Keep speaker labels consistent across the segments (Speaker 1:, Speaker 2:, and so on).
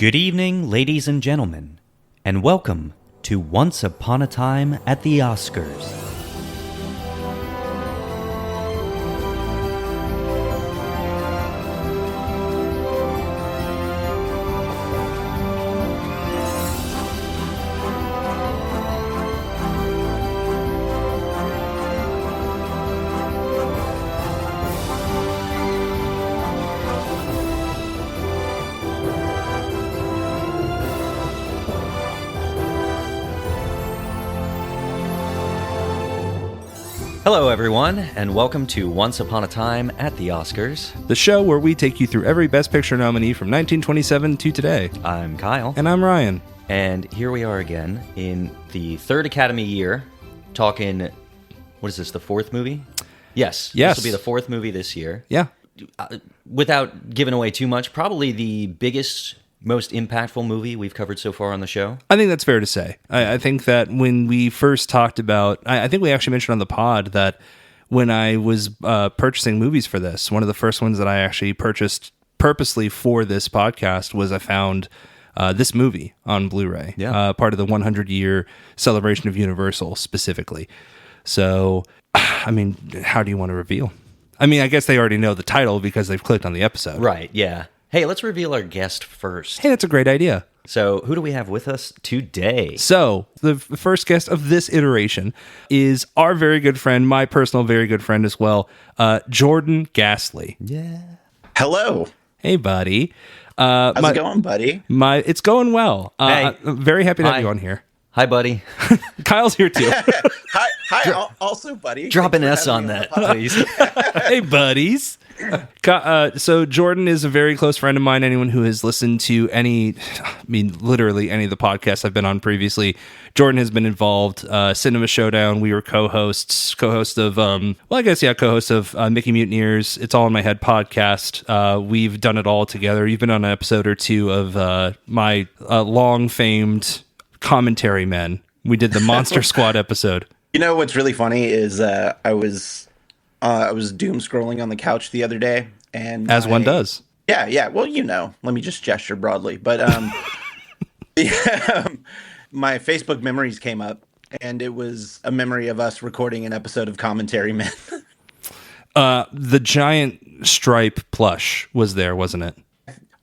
Speaker 1: Good evening, ladies and gentlemen, and welcome to Once Upon a Time at the Oscars. Hello, everyone, and welcome to Once Upon a Time at the Oscars.
Speaker 2: The show where we take you through every Best Picture nominee from 1927 to today.
Speaker 1: I'm Kyle.
Speaker 2: And I'm Ryan.
Speaker 1: And here we are again in the third Academy year, talking, what is this, the fourth movie? Yes. This will be the fourth movie this year.
Speaker 2: Yeah.
Speaker 1: Without giving away too much, probably the biggest, most impactful movie we've covered so far on the show.
Speaker 2: I think that's fair to say. I think that when we first talked about, I think we actually mentioned on the pod that when I was purchasing movies for this, one of the first ones that I actually purchased purposely for this podcast was I found this movie on Blu-ray, part of the 100-year celebration of Universal specifically. So, I mean, how do you want to reveal? I mean, I guess they already know the title because they've clicked on the episode.
Speaker 1: Right, yeah. Hey, let's reveal our guest first.
Speaker 2: Hey, that's a great idea.
Speaker 1: So, who do we have with us today?
Speaker 2: So, the first guest of this iteration is our very good friend, my personal very good friend as well, Jordan Ghastly.
Speaker 1: Yeah.
Speaker 3: Hello.
Speaker 2: Hey, buddy.
Speaker 3: How's it going, buddy?
Speaker 2: It's going well.
Speaker 1: Hey.
Speaker 2: I'm very happy to have you on here.
Speaker 1: Hi, buddy.
Speaker 2: Kyle's here too.
Speaker 3: Hi, also, buddy.
Speaker 1: Drop an S on that, please.
Speaker 2: Hey, buddies. So Jordan is a very close friend of mine. Anyone who has listened to literally any of the podcasts I've been on previously, Jordan has been involved. Cinema Showdown, we were co-hosts of, co-host of Mickey Mutineers, It's All in My Head podcast. We've done it all together. You've been on an episode or two of my long-famed commentary men. We did the Monster Squad episode.
Speaker 3: You know what's really funny is I was doom scrolling on the couch the other day, and
Speaker 2: one does.
Speaker 3: Yeah. Well, let me just gesture broadly, but my Facebook memories came up, and it was a memory of us recording an episode of Commentary Men.
Speaker 2: The giant stripe plush was there, wasn't it?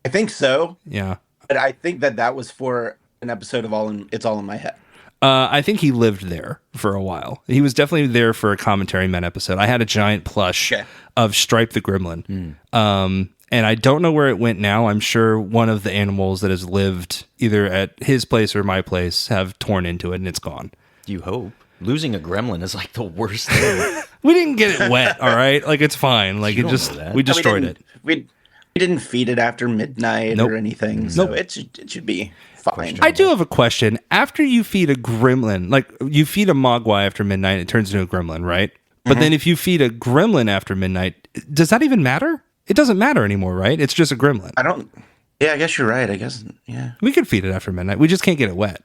Speaker 3: I think so.
Speaker 2: Yeah,
Speaker 3: but I think that was for an episode of It's All in My Head.
Speaker 2: I think he lived there for a while. He was definitely there for a Commentary Men episode. I had a giant plush of Stripe the Gremlin. And I don't know where it went now. I'm sure one of the animals that has lived either at his place or my place have torn into it and it's gone.
Speaker 1: You hope. Losing a gremlin is like the worst thing.
Speaker 2: We didn't get it wet, all right? Like, it's fine. Like, we destroyed it.
Speaker 3: We didn't feed it after midnight or anything, so it should be fine.
Speaker 2: I do have a question. After you feed a gremlin, like you feed a mogwai after midnight, it turns into a gremlin, right? But then if you feed a gremlin after midnight, does that even matter? It doesn't matter anymore, right? It's just a gremlin.
Speaker 3: I guess you're right. I guess, yeah.
Speaker 2: We could feed it after midnight. We just can't get it wet.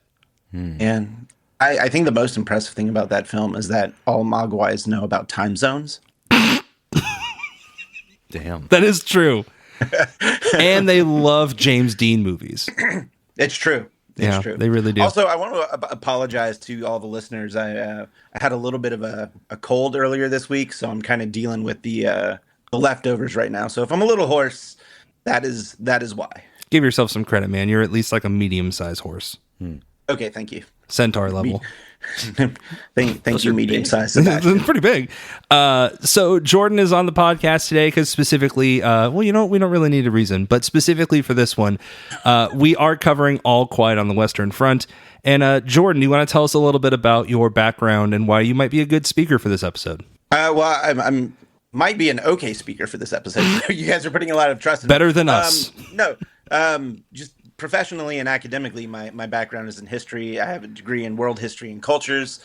Speaker 3: And I think the most impressive thing about that film is that all mogwais know about time zones.
Speaker 1: Damn.
Speaker 2: That is true. And they love James Dean movies.
Speaker 3: It's true. It's true.
Speaker 2: They really do.
Speaker 3: Also, I want to apologize to all the listeners. I had a little bit of a cold earlier this week, so I'm kind of dealing with the leftovers right now. So if I'm a little hoarse, that is why.
Speaker 2: Give yourself some credit, man. You're at least like a medium-sized horse.
Speaker 3: Okay, thank you.
Speaker 2: Centaur level.
Speaker 3: Thank you, medium-sized.
Speaker 2: Pretty big. So Jordan is on the podcast today because specifically, we don't really need a reason, but specifically for this one, we are covering All Quiet on the Western Front. And Jordan, you want to tell us a little bit about your background and why you might be a good speaker for this episode?
Speaker 3: I'm might be an okay speaker for this episode. You guys are putting a lot of trust in
Speaker 2: Better than us.
Speaker 3: Just professionally and academically, my background is in history. I have a degree in world history and cultures.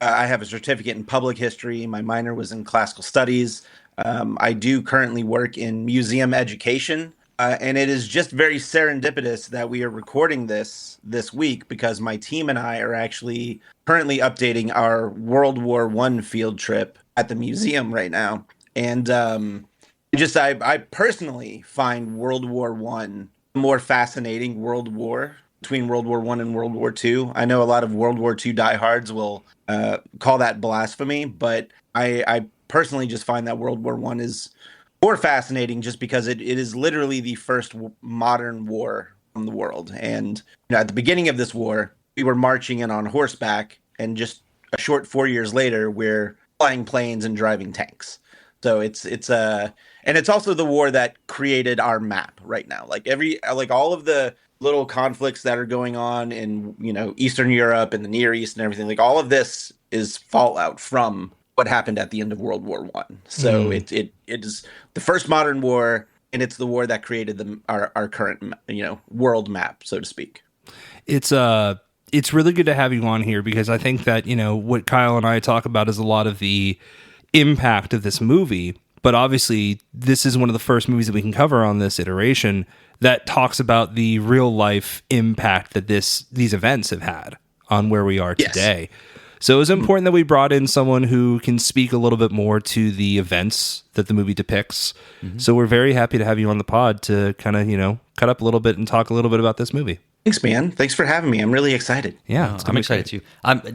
Speaker 3: I have a certificate in public history. My minor was in classical studies. I do currently work in museum education. And it is just very serendipitous that we are recording this week because my team and I are actually currently updating our World War I field trip at the museum right now. And I personally find World War I more fascinating world war between World War I and World War II. I know a lot of World War II diehards will call that blasphemy, but I personally just find that World War I is more fascinating just because it is literally the first modern war in the world. And at the beginning of this war, we were marching in on horseback, and just a short 4 years later, we're flying planes and driving tanks. So it's and it's also the war that created our map right now. Like all of the little conflicts that are going on in Eastern Europe and the Near East and everything, like all of this is fallout from what happened at the end of World War One. So it is the first modern war, and it's the war that created our current world map, so to speak.
Speaker 2: It's really good to have you on here, because I think that what Kyle and I talk about is a lot of the impact of this movie, but obviously this is one of the first movies that we can cover on this iteration that talks about the real life impact that these events have had on where we are today. Yes. So it was important that we brought in someone who can speak a little bit more to the events that the movie depicts. Mm-hmm. So we're very happy to have you on the pod to kind of, cut up a little bit and talk a little bit about this movie.
Speaker 3: Thanks, man. Thanks for having me. I'm really excited.
Speaker 1: Yeah, I'm excited too.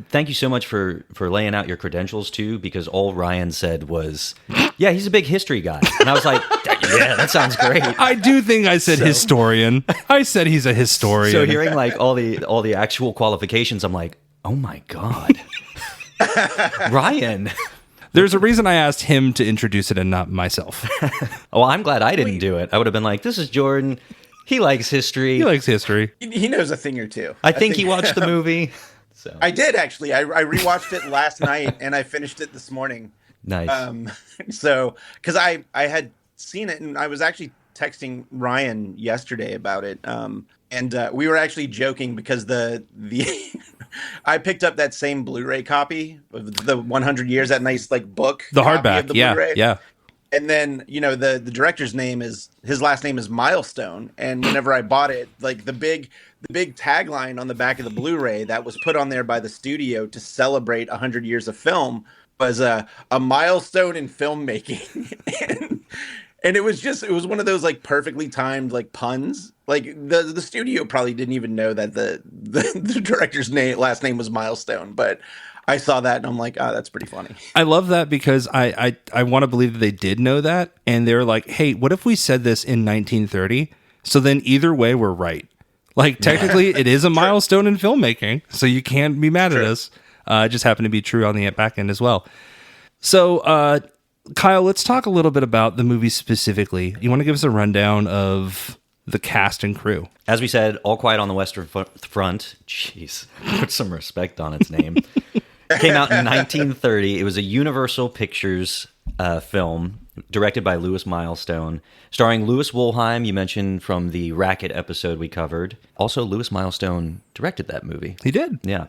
Speaker 1: Thank you so much for laying out your credentials too, because all Ryan said was, yeah, he's a big history guy. And I was like, yeah, that sounds great.
Speaker 2: I do think I said historian. I said he's a historian.
Speaker 1: So hearing like all the actual qualifications, I'm like, oh my God. Ryan.
Speaker 2: There's a reason I asked him to introduce it and not myself.
Speaker 1: Well, I'm glad I didn't do it. I would have been like, this is Jordan. He likes history.
Speaker 2: He likes history.
Speaker 3: He knows a thing or two.
Speaker 1: I think he watched the movie. So
Speaker 3: I did, actually. I rewatched it last night, and I finished it this morning.
Speaker 1: Nice.
Speaker 3: So, because I had seen it, and I was actually texting Ryan yesterday about it. And we were actually joking because the I picked up that same Blu-ray copy of the 100 Years, that nice like book.
Speaker 2: The hardback, Blu-ray. Yeah.
Speaker 3: And then, the director's his last name is Milestone. And whenever I bought it, like the big tagline on the back of the Blu-ray that was put on there by the studio to celebrate 100 years of film was a milestone in filmmaking. And it was one of those like perfectly timed like puns. Like the studio probably didn't even know that the director's last name was Milestone, but I saw that and I'm like, oh, that's pretty funny.
Speaker 2: I love that because I want to believe that they did know that, and they're like, hey, what if we said this in 1930? So then either way, we're right. Like technically, it is a milestone in filmmaking, so you can't be mad at us. It just happened to be true on the back end as well. So, Kyle, let's talk a little bit about the movie specifically. You want to give us a rundown of the cast and crew?
Speaker 1: As we said, All Quiet on the Western Front. Jeez, put some respect on its name. Came out in 1930. It was a Universal Pictures film directed by Louis Milestone, starring Louis Wolheim, you mentioned from the Racket episode we covered. Also, Louis Milestone directed that movie.
Speaker 2: He did.
Speaker 1: Yeah.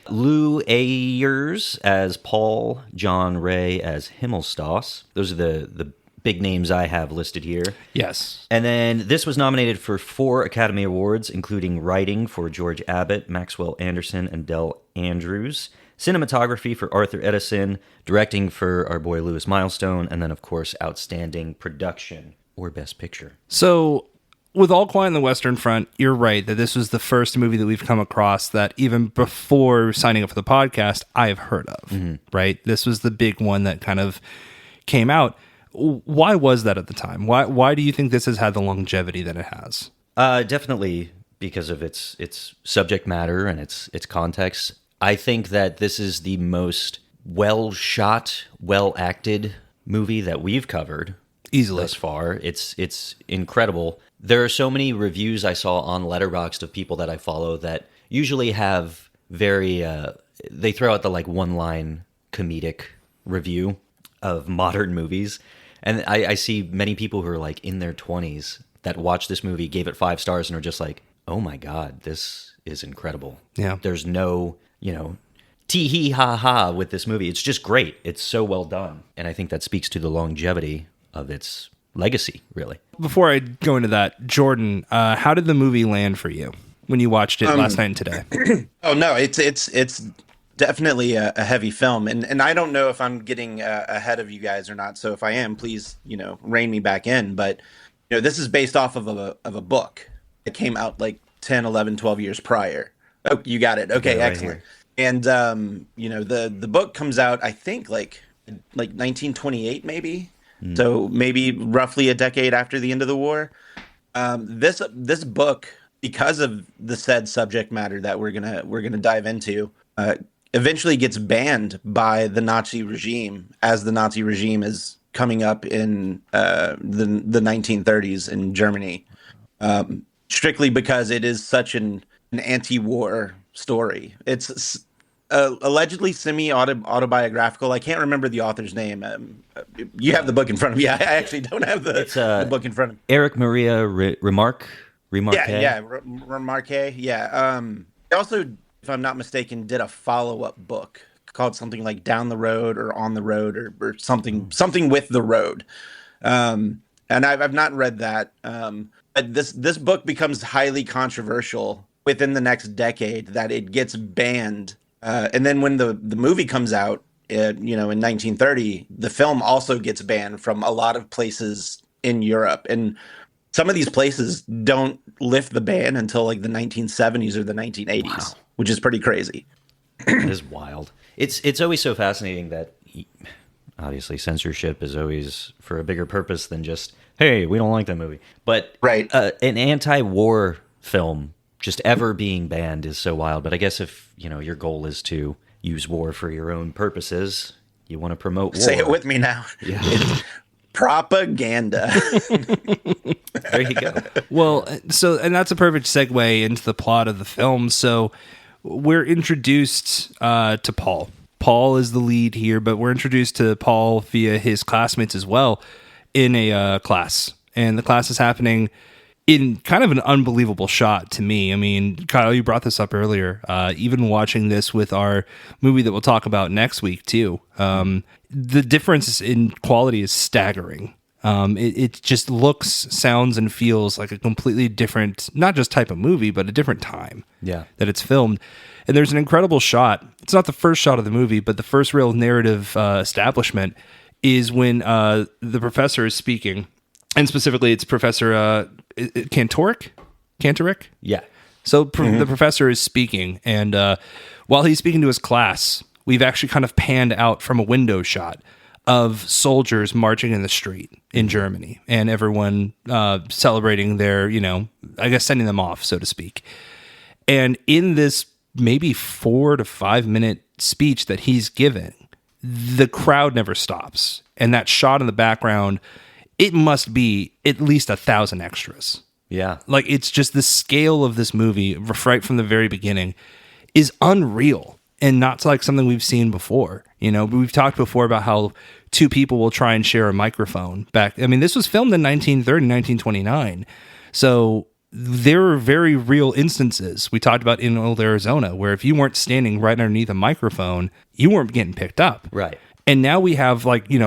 Speaker 1: Lou Ayers as Paul, John Ray as Himmelstoss. Those are the big names I have listed here.
Speaker 2: Yes.
Speaker 1: And then this was nominated for 4 Academy Awards, including writing for George Abbott, Maxwell Anderson, and Del Andrews, cinematography for Arthur Edison, directing for our boy Louis Milestone, and then, of course, outstanding production or Best Picture.
Speaker 2: So, with All Quiet on the Western Front, you're right that this was the first movie that we've come across that even before signing up for the podcast, I've heard of, right? This was the big one that kind of came out. Why was that at the time? Why do you think this has had the longevity that it has?
Speaker 1: Definitely because of its subject matter and its context. I think that this is the most well-shot, well-acted movie that we've covered
Speaker 2: easily
Speaker 1: thus far. It's incredible. There are so many reviews I saw on Letterboxd of people that I follow that usually have very they throw out the like one-line comedic review of modern movies, and I see many people who are like in their 20s that watched this movie, gave it 5 stars, and are just like, oh my God, this is incredible.
Speaker 2: Yeah,
Speaker 1: there's no tee hee ha ha with this movie. It's just great. It's so well done, and I think that speaks to the longevity of its legacy, really.
Speaker 2: Before I go into that, Jordan, how did the movie land for you when you watched it last night and today?
Speaker 3: Oh no, it's definitely a heavy film, and I don't know if I'm getting ahead of you guys or not. So if I am, please rein me back in. But this is based off of a book, It came out like 10, 11, 12 years prior. Oh, you got it. Okay,
Speaker 1: right
Speaker 3: excellent.
Speaker 1: here.
Speaker 3: And the book comes out, I think, like 1928 maybe. So maybe roughly a decade after the end of the war. This book, because of the said subject matter that we're gonna dive into, eventually gets banned by the Nazi regime, as the Nazi regime is coming up in the 1930s in Germany, strictly because it is such an anti-war story. It's allegedly semi-autobiographical. I can't remember the author's name. You have the book in front of me. I actually don't have the book in front of me.
Speaker 1: Eric Maria Remarque.
Speaker 3: Yeah, Remarque. Yeah. He also, if I'm not mistaken, did a follow-up book called something like Down the Road or On the Road or something with the road. And I've not read that. But this book becomes highly controversial within the next decade, that it gets banned. And then when the movie comes out, in 1930, the film also gets banned from a lot of places in Europe. And some of these places don't lift the ban until like the 1970s or the 1980s, which is pretty crazy.
Speaker 1: It is wild. It's always so fascinating that obviously censorship is always for a bigger purpose than just, hey, we don't like that movie. But
Speaker 3: right.
Speaker 1: An anti-war film just ever being banned is so wild. But I guess if your goal is to use war for your own purposes, you want to promote war.
Speaker 3: Say it with me now.
Speaker 1: Yeah.
Speaker 3: It's propaganda.
Speaker 1: There you go.
Speaker 2: Well, and that's a perfect segue into the plot of the film. So we're introduced to Paul. Paul is the lead here, but we're introduced to Paul via his classmates as well in a class. And the class is happening in kind of an unbelievable shot to me. I mean, Kyle, you brought this up earlier. Even watching this with our movie that we'll talk about next week too, the difference in quality is staggering. It just looks, sounds, and feels like a completely different, not just type of movie, but a different time that it's filmed. And there's an incredible shot. It's not the first shot of the movie, but the first real narrative establishment is when the professor is speaking. And specifically, it's Professor Kantorek?
Speaker 1: Yeah.
Speaker 2: So the professor is speaking, and while he's speaking to his class, we've actually kind of panned out from a window shot of soldiers marching in the street in Germany, and everyone celebrating their, I guess sending them off, so to speak. And in this maybe 4 to 5 minute speech that he's giving, the crowd never stops. And that shot in the background, it must be at least 1,000 extras.
Speaker 1: Yeah.
Speaker 2: Like, it's just the scale of this movie right from the very beginning is unreal, and not like something we've seen before. We've talked before about how two people will try and share a microphone back. I mean, this was filmed in 1930, 1929. So there were very real instances we talked about in old Arizona where if you weren't standing right underneath a microphone, you weren't getting picked up.
Speaker 1: Right.
Speaker 2: And now we have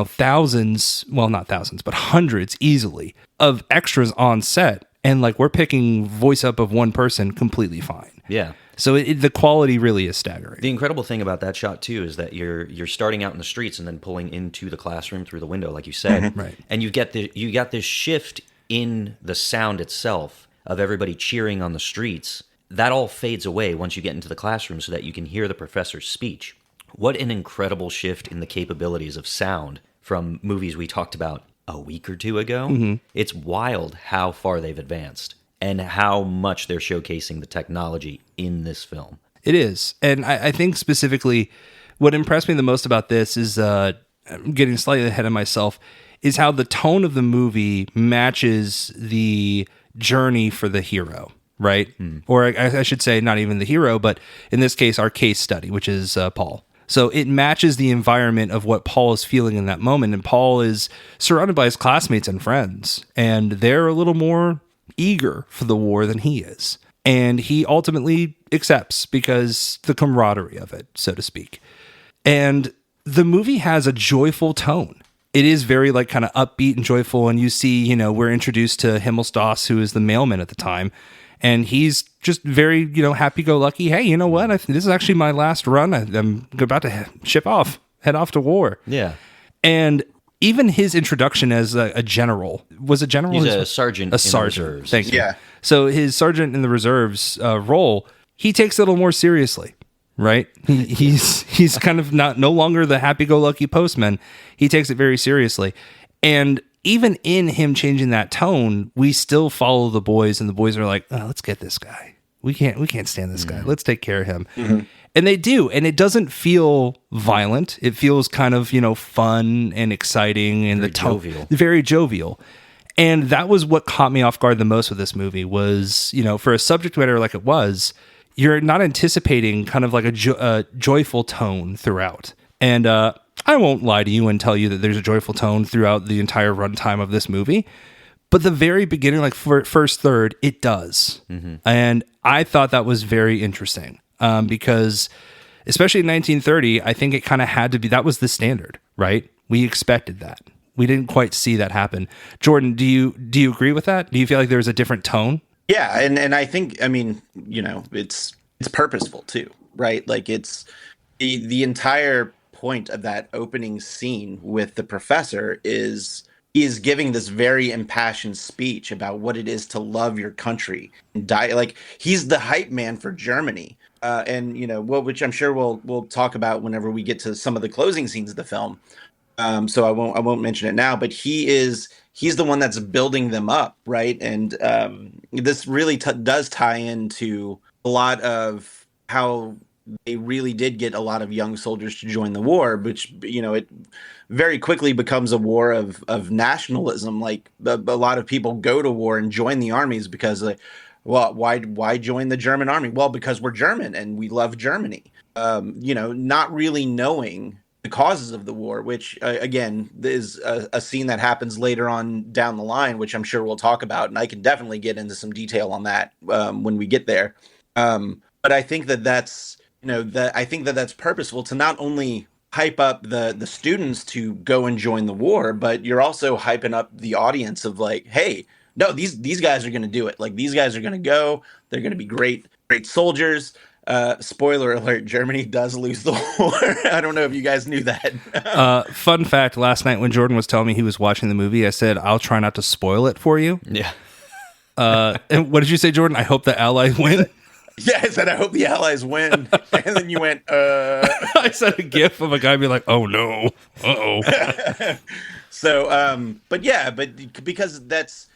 Speaker 2: thousands, well, not thousands, but hundreds easily of extras on set. And we're picking voice up of one person completely fine.
Speaker 1: Yeah.
Speaker 2: So the quality really is staggering.
Speaker 1: The incredible thing about that shot too is that you're starting out in the streets and then pulling into the classroom through the window, like you said.
Speaker 2: Right.
Speaker 1: And you got this shift in the sound itself of everybody cheering on the streets. That all fades away once you get into the classroom so that you can hear the professor's speech. What an incredible shift in the capabilities of sound from movies we talked about a week or two ago. Mm-hmm. It's wild how far they've advanced and how much they're showcasing the technology in this film.
Speaker 2: It is. And I think specifically what impressed me the most about this is, I'm getting slightly ahead of myself, is how the tone of the movie matches the journey for the hero, right? Or I should say not even the hero, but in this case, our case study, which is Paul. So it matches the environment of what Paul is feeling in that moment. And Paul is surrounded by his classmates and friends, and they're a little more eager for the war than he is. And he ultimately accepts because the camaraderie of it, so to speak. And the movie has a joyful tone. It is very kind of upbeat and joyful. And you see, we're introduced to Himmelsdoss, who is the mailman at the time. And he's just very, happy-go-lucky. Hey, you know what? This is actually my last run. I'm about to head off to war.
Speaker 1: Yeah.
Speaker 2: And even his introduction as a general was a general.
Speaker 1: He's a sergeant.
Speaker 2: A sergeant.
Speaker 1: In the reserves.
Speaker 2: Thank you.
Speaker 3: Yeah.
Speaker 2: So his sergeant in the reserves role, he takes it a little more seriously, right? He's kind of no longer the happy-go-lucky postman. He takes it very seriously, and even in him changing that tone, we still follow the boys, and the boys are like, oh, "Let's get this guy. We can't stand this guy. Let's take care of him." Mm-hmm. And they do, and it doesn't feel violent. It feels kind of, fun and exciting, and very jovial. And that was what caught me off guard the most with this movie was, for a subject matter like it was, you're not anticipating kind of like a joyful tone throughout. And I won't lie to you and tell you that there's a joyful tone throughout the entire runtime of this movie. But the very beginning, like first third, it does. Mm-hmm. And I thought that was very interesting. Because especially in 1930, I think it kind of had to be, that was the standard, right? We expected that. We didn't quite see that happen. Jordan, do you agree with that? Do you feel like there was a different tone?
Speaker 3: Yeah. And I think, it's purposeful too, right? Like it's the entire point of that opening scene with the professor is giving this very impassioned speech about what it is to love your country and die. Like he's the hype man for Germany. Which I'm sure we'll talk about whenever we get to some of the closing scenes of the film. So I won't mention it now, but he's the one that's building them up, right? And this really does tie into a lot of how they really did get a lot of young soldiers to join the war, which it very quickly becomes a war of nationalism. Like a lot of people go to war and join the armies because well, why join the German army? Well, because we're German and we love Germany. Not really knowing the causes of the war, which again is a scene that happens later on down the line, which I'm sure we'll talk about, and I can definitely get into some detail on that when we get there. But I think that's that's purposeful to not only hype up the students to go and join the war, but you're also hyping up the audience of like, hey. No, these guys are going to do it. Like these guys are going to go. They're going to be great soldiers. Spoiler alert: Germany does lose the war. I don't know if you guys knew that.
Speaker 2: Fun fact: last night when Jordan was telling me he was watching the movie, I said, "I'll try not to spoil it for you."
Speaker 1: Yeah.
Speaker 2: And what did you say, Jordan? I hope the Allies win.
Speaker 3: Yeah, I said I hope the Allies win, and then you went.
Speaker 2: I said a gif of a guy being like, "Oh no, uh-oh."
Speaker 3: So, but because that's.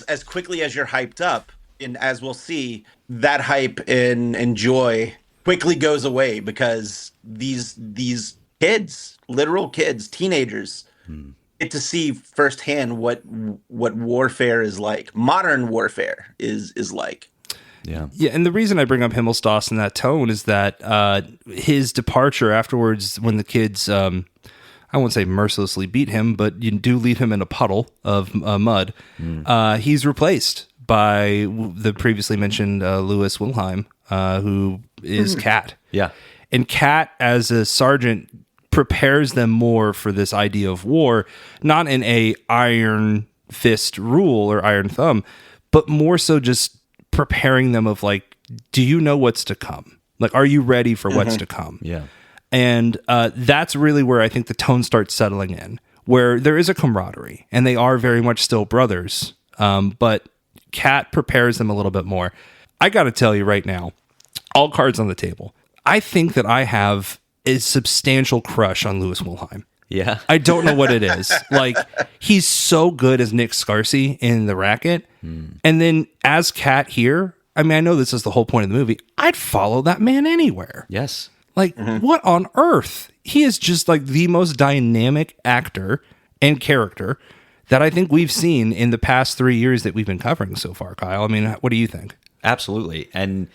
Speaker 3: As quickly as you're hyped up, and as we'll see, that hype and joy quickly goes away because these kids, literal kids, teenagers, get to see firsthand what warfare is like. Modern warfare is like.
Speaker 2: Yeah, and the reason I bring up Himmelstoss in that tone is that his departure afterwards, when the kids, I won't say mercilessly beat him, but you do leave him in a puddle of mud. He's replaced by the previously mentioned Louis Wilhelm, who is Kat.
Speaker 1: Yeah.
Speaker 2: And Kat, as a sergeant, prepares them more for this idea of war, not in a iron fist rule or iron thumb, but more so just preparing them of like, do you know what's to come? Like, are you ready for what's to come?
Speaker 1: Yeah.
Speaker 2: And that's really where I think the tone starts settling in, where there is a camaraderie, and they are very much still brothers. But Kat prepares them a little bit more. I got to tell you right now, all cards on the table. I think that I have a substantial crush on Louis Wilhelm.
Speaker 1: Yeah.
Speaker 2: I don't know what it is. Like, he's so good as Nick Scarsy in The Racket. And then as Kat here, I mean, I know this is the whole point of the movie. I'd follow that man anywhere.
Speaker 1: Yes.
Speaker 2: Like, what on earth? He is just like the most dynamic actor and character that I think we've seen in the past 3 years that we've been covering so far, Kyle. I mean, what do you think?
Speaker 1: Absolutely. And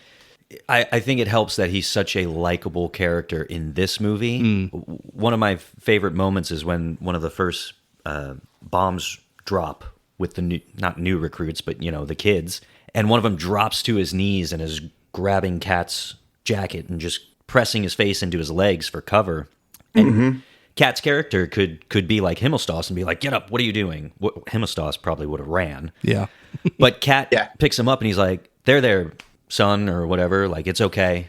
Speaker 1: I think it helps that he's such a likable character in this movie. One of my favorite moments is when one of the first bombs drop with the not new recruits, but, the kids. And one of them drops to his knees and is grabbing Kat's jacket and just pressing his face into his legs for cover. And Kat's character could be like Himmelstoss and be like, get up, what are you doing? Himmelstoss probably would have ran.
Speaker 2: Yeah.
Speaker 1: But Kat picks him up and he's like, there, son, or whatever. Like, it's okay.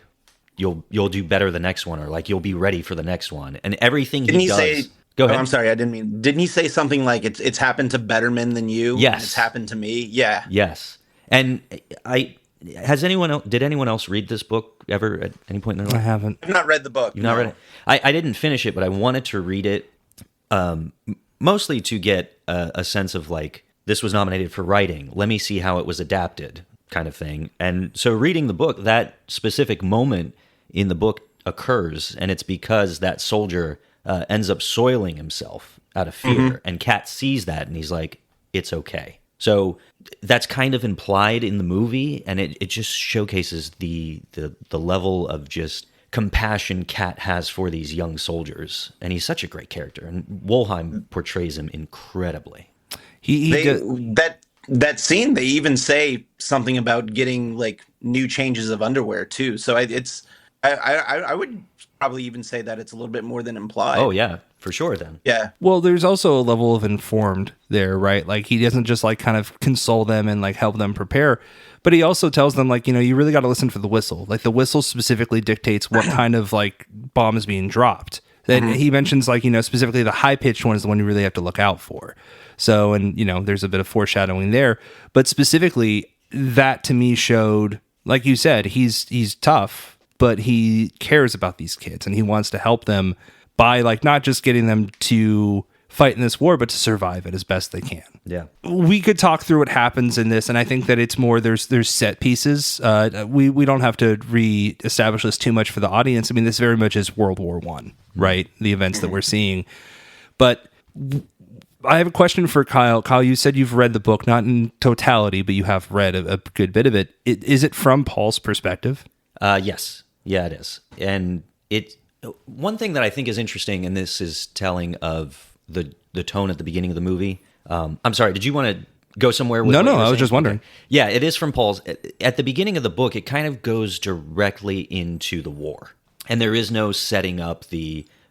Speaker 1: You'll do better the next one, or like you'll be ready for the next one. And everything he does. Go
Speaker 3: Oh,
Speaker 1: ahead.
Speaker 3: I'm sorry. I didn't mean. Didn't he say something like it's happened to better men than you? and
Speaker 1: Yes.
Speaker 3: It's happened to me. Yeah.
Speaker 1: Yes. And I did anyone else read this book ever at any point in their
Speaker 2: I
Speaker 1: life?
Speaker 2: haven't.
Speaker 3: I've not read the book.
Speaker 1: You've not read
Speaker 3: no.
Speaker 1: it? I didn't finish it, but I wanted to read it mostly to get a sense of like, this was nominated for writing. Let me see how it was adapted, kind of thing. And so reading the book, that specific moment in the book occurs, and it's because that soldier ends up soiling himself out of fear, and Kat sees that, and he's like, it's okay. So that's kind of implied in the movie, and it just showcases the level of just compassion Kat has for these young soldiers, and he's such a great character, and Wolheim portrays him incredibly.
Speaker 3: That scene, they even say something about getting like new changes of underwear too. So I would probably even say that it's a little bit more than implied.
Speaker 1: Oh yeah, for sure. Then
Speaker 3: Yeah.
Speaker 2: Well, there's also a level of informed there, right? Like he doesn't just like kind of console them and like help them prepare, but he also tells them like, you really got to listen for the whistle. Like the whistle specifically dictates what kind of like bomb is being dropped. That he mentions like, specifically the high pitched one is the one you really have to look out for. So, and there's a bit of foreshadowing there, but specifically that to me showed, like you said, he's tough, but he cares about these kids and he wants to help them by like not just getting them to fight in this war, but to survive it as best they can.
Speaker 1: yeah,
Speaker 2: We could talk through what happens in this, and I think that it's more there's set pieces. We don't have to re-establish this too much for the audience. I mean, this very much is World War One, right? The events that we're seeing. But I have a question for Kyle. Kyle, you said you've read the book, not in totality, but you have read a good bit of it. Is it from Paul's perspective?
Speaker 1: yes, yeah, it is. And one thing that I think is interesting, and this is telling of the tone at the beginning of the movie. I'm sorry, did you want to go somewhere with
Speaker 2: No,
Speaker 1: what you were
Speaker 2: I was
Speaker 1: saying?
Speaker 2: just wondering.
Speaker 1: Okay. Yeah, it is from Paul's. At the beginning of the book, it kind of goes directly into the war. And there is no setting up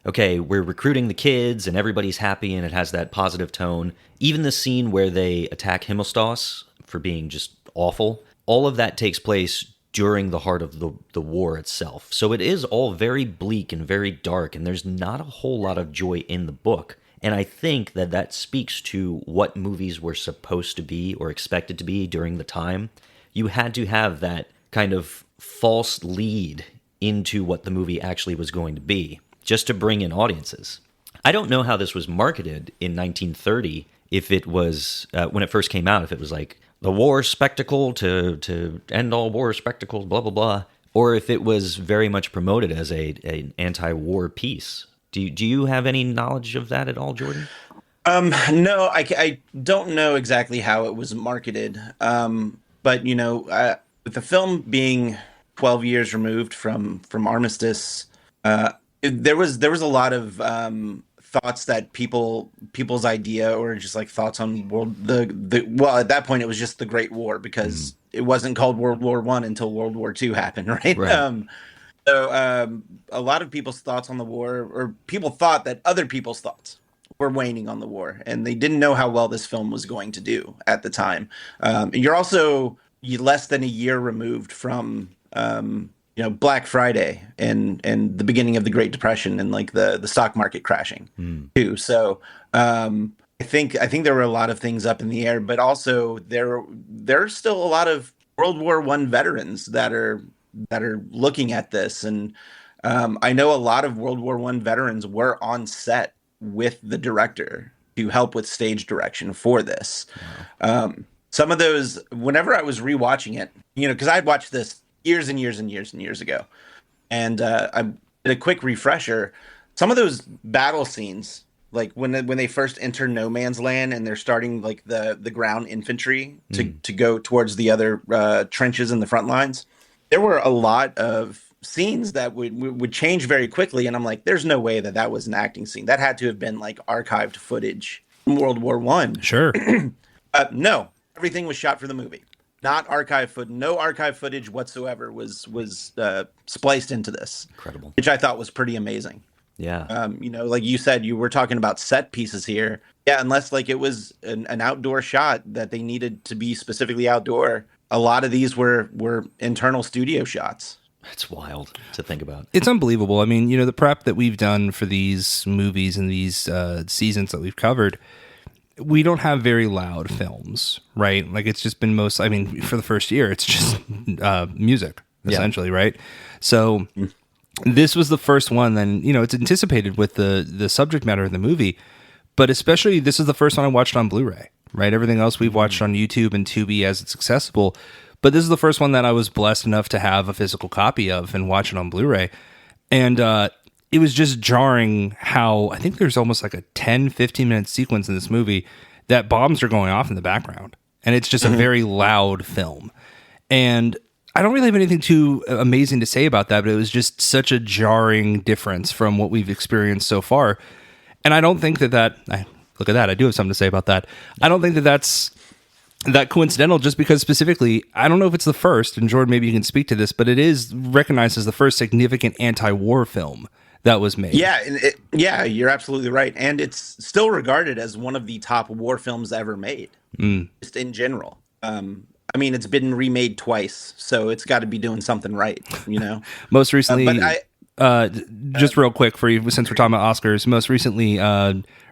Speaker 1: okay, we're recruiting the kids and everybody's happy and it has that positive tone. Even the scene where they attack Himmelstas for being just awful, all of that takes place during the heart of the war itself. So it is all very bleak and very dark, and there's not a whole lot of joy in the book. And I think that speaks to what movies were supposed to be or expected to be during the time. You had to have that kind of false lead into what the movie actually was going to be, just to bring in audiences. I don't know how this was marketed in 1930, if it was, when it first came out, if it was like, the war spectacle to end all war spectacles, blah, blah, blah, or if it was very much promoted as an anti-war piece. Do you have any knowledge of that at all, Jordan?
Speaker 3: No, I don't know exactly how it was marketed. But with the film being 12 years removed from Armistice, there was a lot of thoughts that people's idea, or just like thoughts on well, at that point it was just the Great War, because it wasn't called World War I until World War II happened, right? So a lot of people's thoughts on the war, or people thought that other people's thoughts were waning on the war, and they didn't know how well this film was going to do at the time. You're also less than a year removed from Black Friday and the beginning of the Great Depression, and like the stock market crashing too. So I think there were a lot of things up in the air, but also there's still a lot of World War I veterans that are looking at this, and I know a lot of World War I veterans were on set with the director to help with stage direction for this. Wow. Some of those, whenever I was rewatching it, because I'd watched this years and years and years and years ago, and I did a quick refresher. Some of those battle scenes, like when they first enter no man's land and they're starting like the ground infantry to go towards the other trenches in the front lines, there were a lot of scenes that would change very quickly, and I'm like, there's no way that was an acting scene. That had to have been like archived footage from World War One.
Speaker 2: Sure.
Speaker 3: No, everything was shot for the movie. Not archive footage. No archive footage whatsoever was spliced into this.
Speaker 1: Incredible.
Speaker 3: Which I thought was pretty amazing.
Speaker 1: Yeah.
Speaker 3: Like you said, you were talking about set pieces here. Yeah, unless like it was an outdoor shot that they needed to be specifically outdoor. A lot of these were internal studio shots.
Speaker 1: It's wild to think about.
Speaker 2: It's unbelievable. I mean, the prep that we've done for these movies and these seasons that we've covered, we don't have very loud films, right? Like it's just been for the first year, it's just music, essentially, right? So this was the first one, then, it's anticipated with the subject matter of the movie, but especially this is the first one I watched on Blu-ray, right? Everything else we've watched on YouTube and Tubi as it's accessible, but this is the first one that I was blessed enough to have a physical copy of and watch it on Blu-ray. And it was just jarring how I think there's almost like a 10, 15-minute sequence in this movie that bombs are going off in the background. And it's just a very loud film. And I don't really have anything too amazing to say about that, but it was just such a jarring difference from what we've experienced so far. And I don't think look at that, I do have something to say about that. I don't think that's that coincidental, just because specifically, I don't know if it's the first, and Jordan, maybe you can speak to this, but it is recognized as the first significant anti-war film that was made.
Speaker 3: Yeah, you're absolutely right. And it's still regarded as one of the top war films ever made, just in general. It's been remade twice, so it's got to be doing something right,
Speaker 2: Most recently, just real quick for you, since we're talking about Oscars, most recently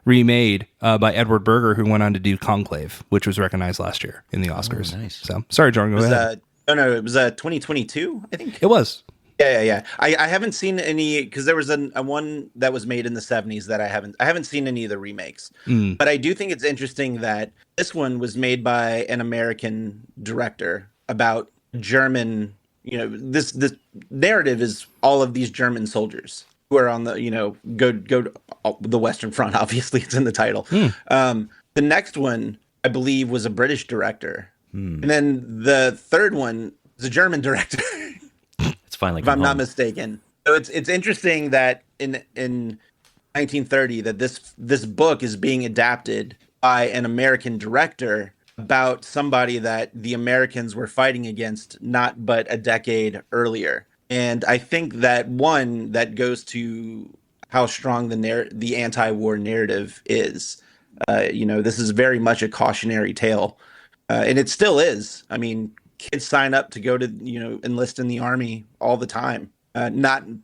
Speaker 2: remade by Edward Berger, who went on to do Conclave, which was recognized last year in the Oscars.
Speaker 1: Oh, nice.
Speaker 2: So, sorry, Jordan, go ahead.
Speaker 3: It was 2022, I think.
Speaker 2: It was.
Speaker 3: Yeah. I haven't seen any, because there was a one that was made in the 70s that I haven't seen any of the remakes. But I do think it's interesting that this one was made by an American director about German. This narrative is all of these German soldiers who are on the go to the Western Front. Obviously, it's in the title. The next one, I believe, was a British director, and then the third one is a German director.
Speaker 1: Finally,
Speaker 3: if I'm not mistaken. So it's interesting that in 1930 that this book is being adapted by an American director about somebody that the Americans were fighting against not but a decade earlier. And I think that that goes to how strong the anti-war narrative is. This is very much a cautionary tale, and it still is. I mean, kids sign up to go to enlist in the army all the time,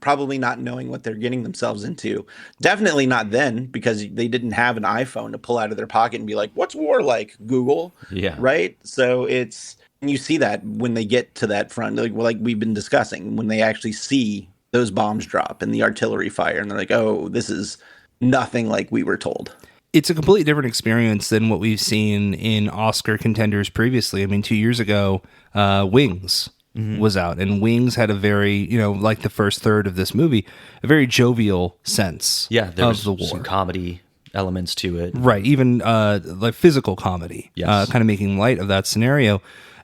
Speaker 3: probably not knowing what they're getting themselves into. Definitely not then, because they didn't have an iPhone to pull out of their pocket and be like, "What's war like?" Google, right? So you see that when they get to that front, like we've been discussing, when they actually see those bombs drop and the artillery fire, and they're like, "Oh, this is nothing like we were told."
Speaker 2: It's a completely different experience than what we've seen in Oscar contenders previously. I mean, 2 years ago, Wings was out, and Wings had a very, like the first third of this movie, a very jovial sense
Speaker 1: there was
Speaker 2: of the war.
Speaker 1: Some comedy elements to it.
Speaker 2: Right, even like physical comedy, kind of making light of that scenario.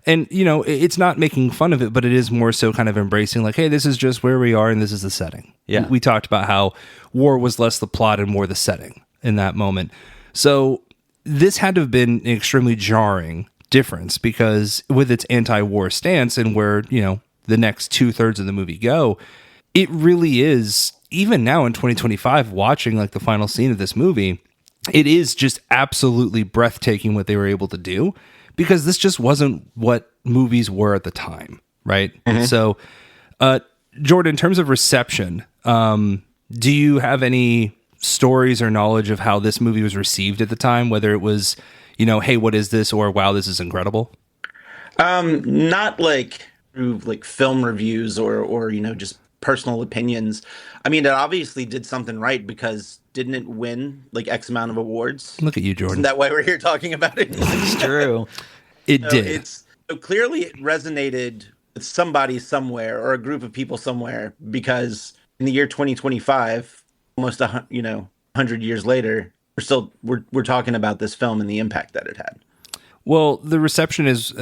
Speaker 2: And, it's not making fun of it, but it is more so kind of embracing like, hey, this is just where we are and this is the setting.
Speaker 1: Yeah.
Speaker 2: We talked about how war was less the plot and more the setting in that moment. So this had to have been an extremely jarring difference, because with its anti-war stance and where, the next 2/3 of the movie go, it really is, even now in 2025, watching like the final scene of this movie, it is just absolutely breathtaking what they were able to do, because this just wasn't what movies were at the time, right? So, Jordan, in terms of reception, do you have any stories or knowledge of how this movie was received at the time, whether it was, hey, what is this, or wow, this is incredible?
Speaker 3: Not like through like film reviews or just personal opinions. I mean, it obviously did something right, because didn't it win like X amount of awards?
Speaker 2: Look at you, Jordan.
Speaker 3: Isn't that why we're here talking about it?
Speaker 1: It's true.
Speaker 2: It did.
Speaker 3: So clearly it resonated with somebody somewhere, or a group of people somewhere, because in the year 2025, almost 100 years later, we're talking about this film and the impact that it had.
Speaker 2: Well, the reception is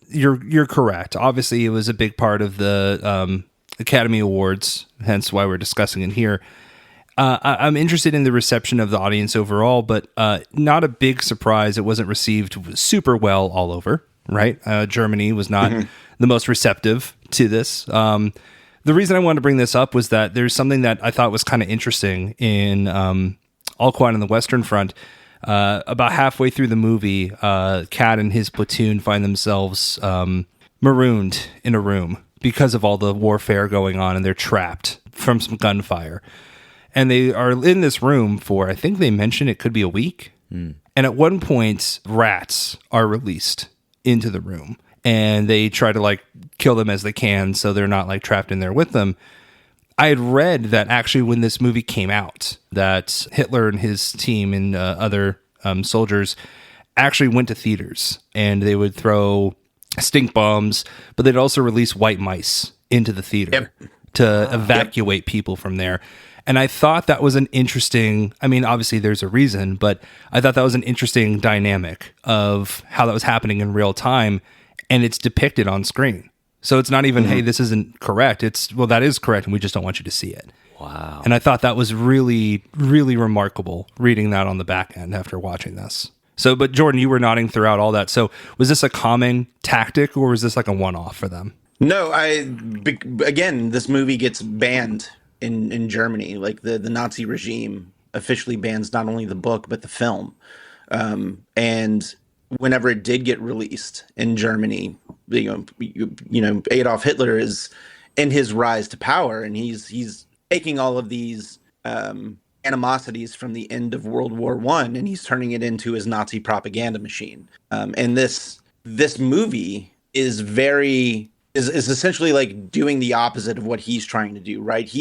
Speaker 2: you're correct. Obviously, it was a big part of the Academy Awards, hence why we're discussing it here. I'm interested in the reception of the audience overall, but not a big surprise. It wasn't received super well all over, right? Germany was not the most receptive to this. The reason I wanted to bring this up was that there's something that I thought was kind of interesting in All Quiet on the Western Front. About halfway through the movie, Cat and his platoon find themselves marooned in a room because of all the warfare going on, and they're trapped from some gunfire. And they are in this room for, I think they mentioned it could be a week. And at one point, rats are released into the room, and they try to like kill them as they can so they're not like trapped in there with them. I had read that actually when this movie came out, that Hitler and his team and other soldiers actually went to theaters, and they would throw stink bombs, but they'd also release white mice into the theater to evacuate people from there. And I thought that was an interesting, I mean, obviously there's a reason, but I thought that was an interesting dynamic of how that was happening in real time, and it's depicted on screen. So it's not even, hey, this isn't correct. It's, well, that is correct, and we just don't want you to see it.
Speaker 1: Wow.
Speaker 2: And I thought that was really, really remarkable reading that on the back end after watching this. So, but Jordan, you were nodding throughout all that. So was this a common tactic, or was this like a one-off for them?
Speaker 3: No, again, this movie gets banned in Germany. Like the Nazi regime officially bans not only the book, but the film. And whenever it did get released in Germany, Adolf Hitler is in his rise to power, and he's taking all of these animosities from the end of World War I, and he's turning it into his Nazi propaganda machine. And this movie is essentially like doing the opposite of what he's trying to do, right?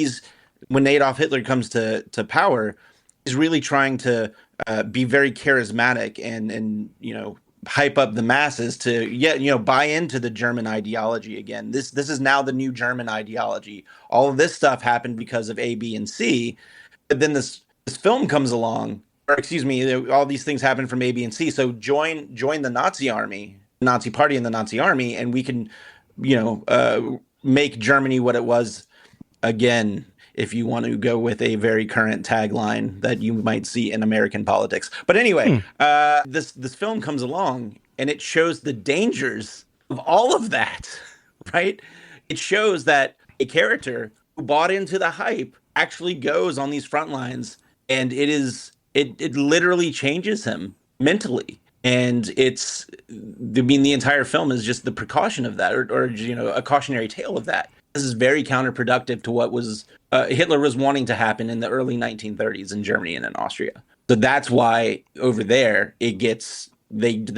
Speaker 3: When Adolf Hitler comes to power, he's really trying to be very charismatic and hype up the masses to buy into the German ideology again. This is now the new German ideology. All of this stuff happened because of A, B, and C. But then this film comes along, or excuse me, all these things happen from A, B, and C. So join the Nazi army, Nazi party, and the Nazi army, and we can make Germany what it was again, if you want to go with a very current tagline that you might see in American politics. But anyway, this film comes along, and it shows the dangers of all of that, right? It shows that a character who bought into the hype actually goes on these front lines, and it literally changes him mentally. And the entire film is just the precaution of that, or a cautionary tale of that. This is very counterproductive to what was Hitler was wanting to happen in the early 1930s in Germany and in Austria. So that's why over there they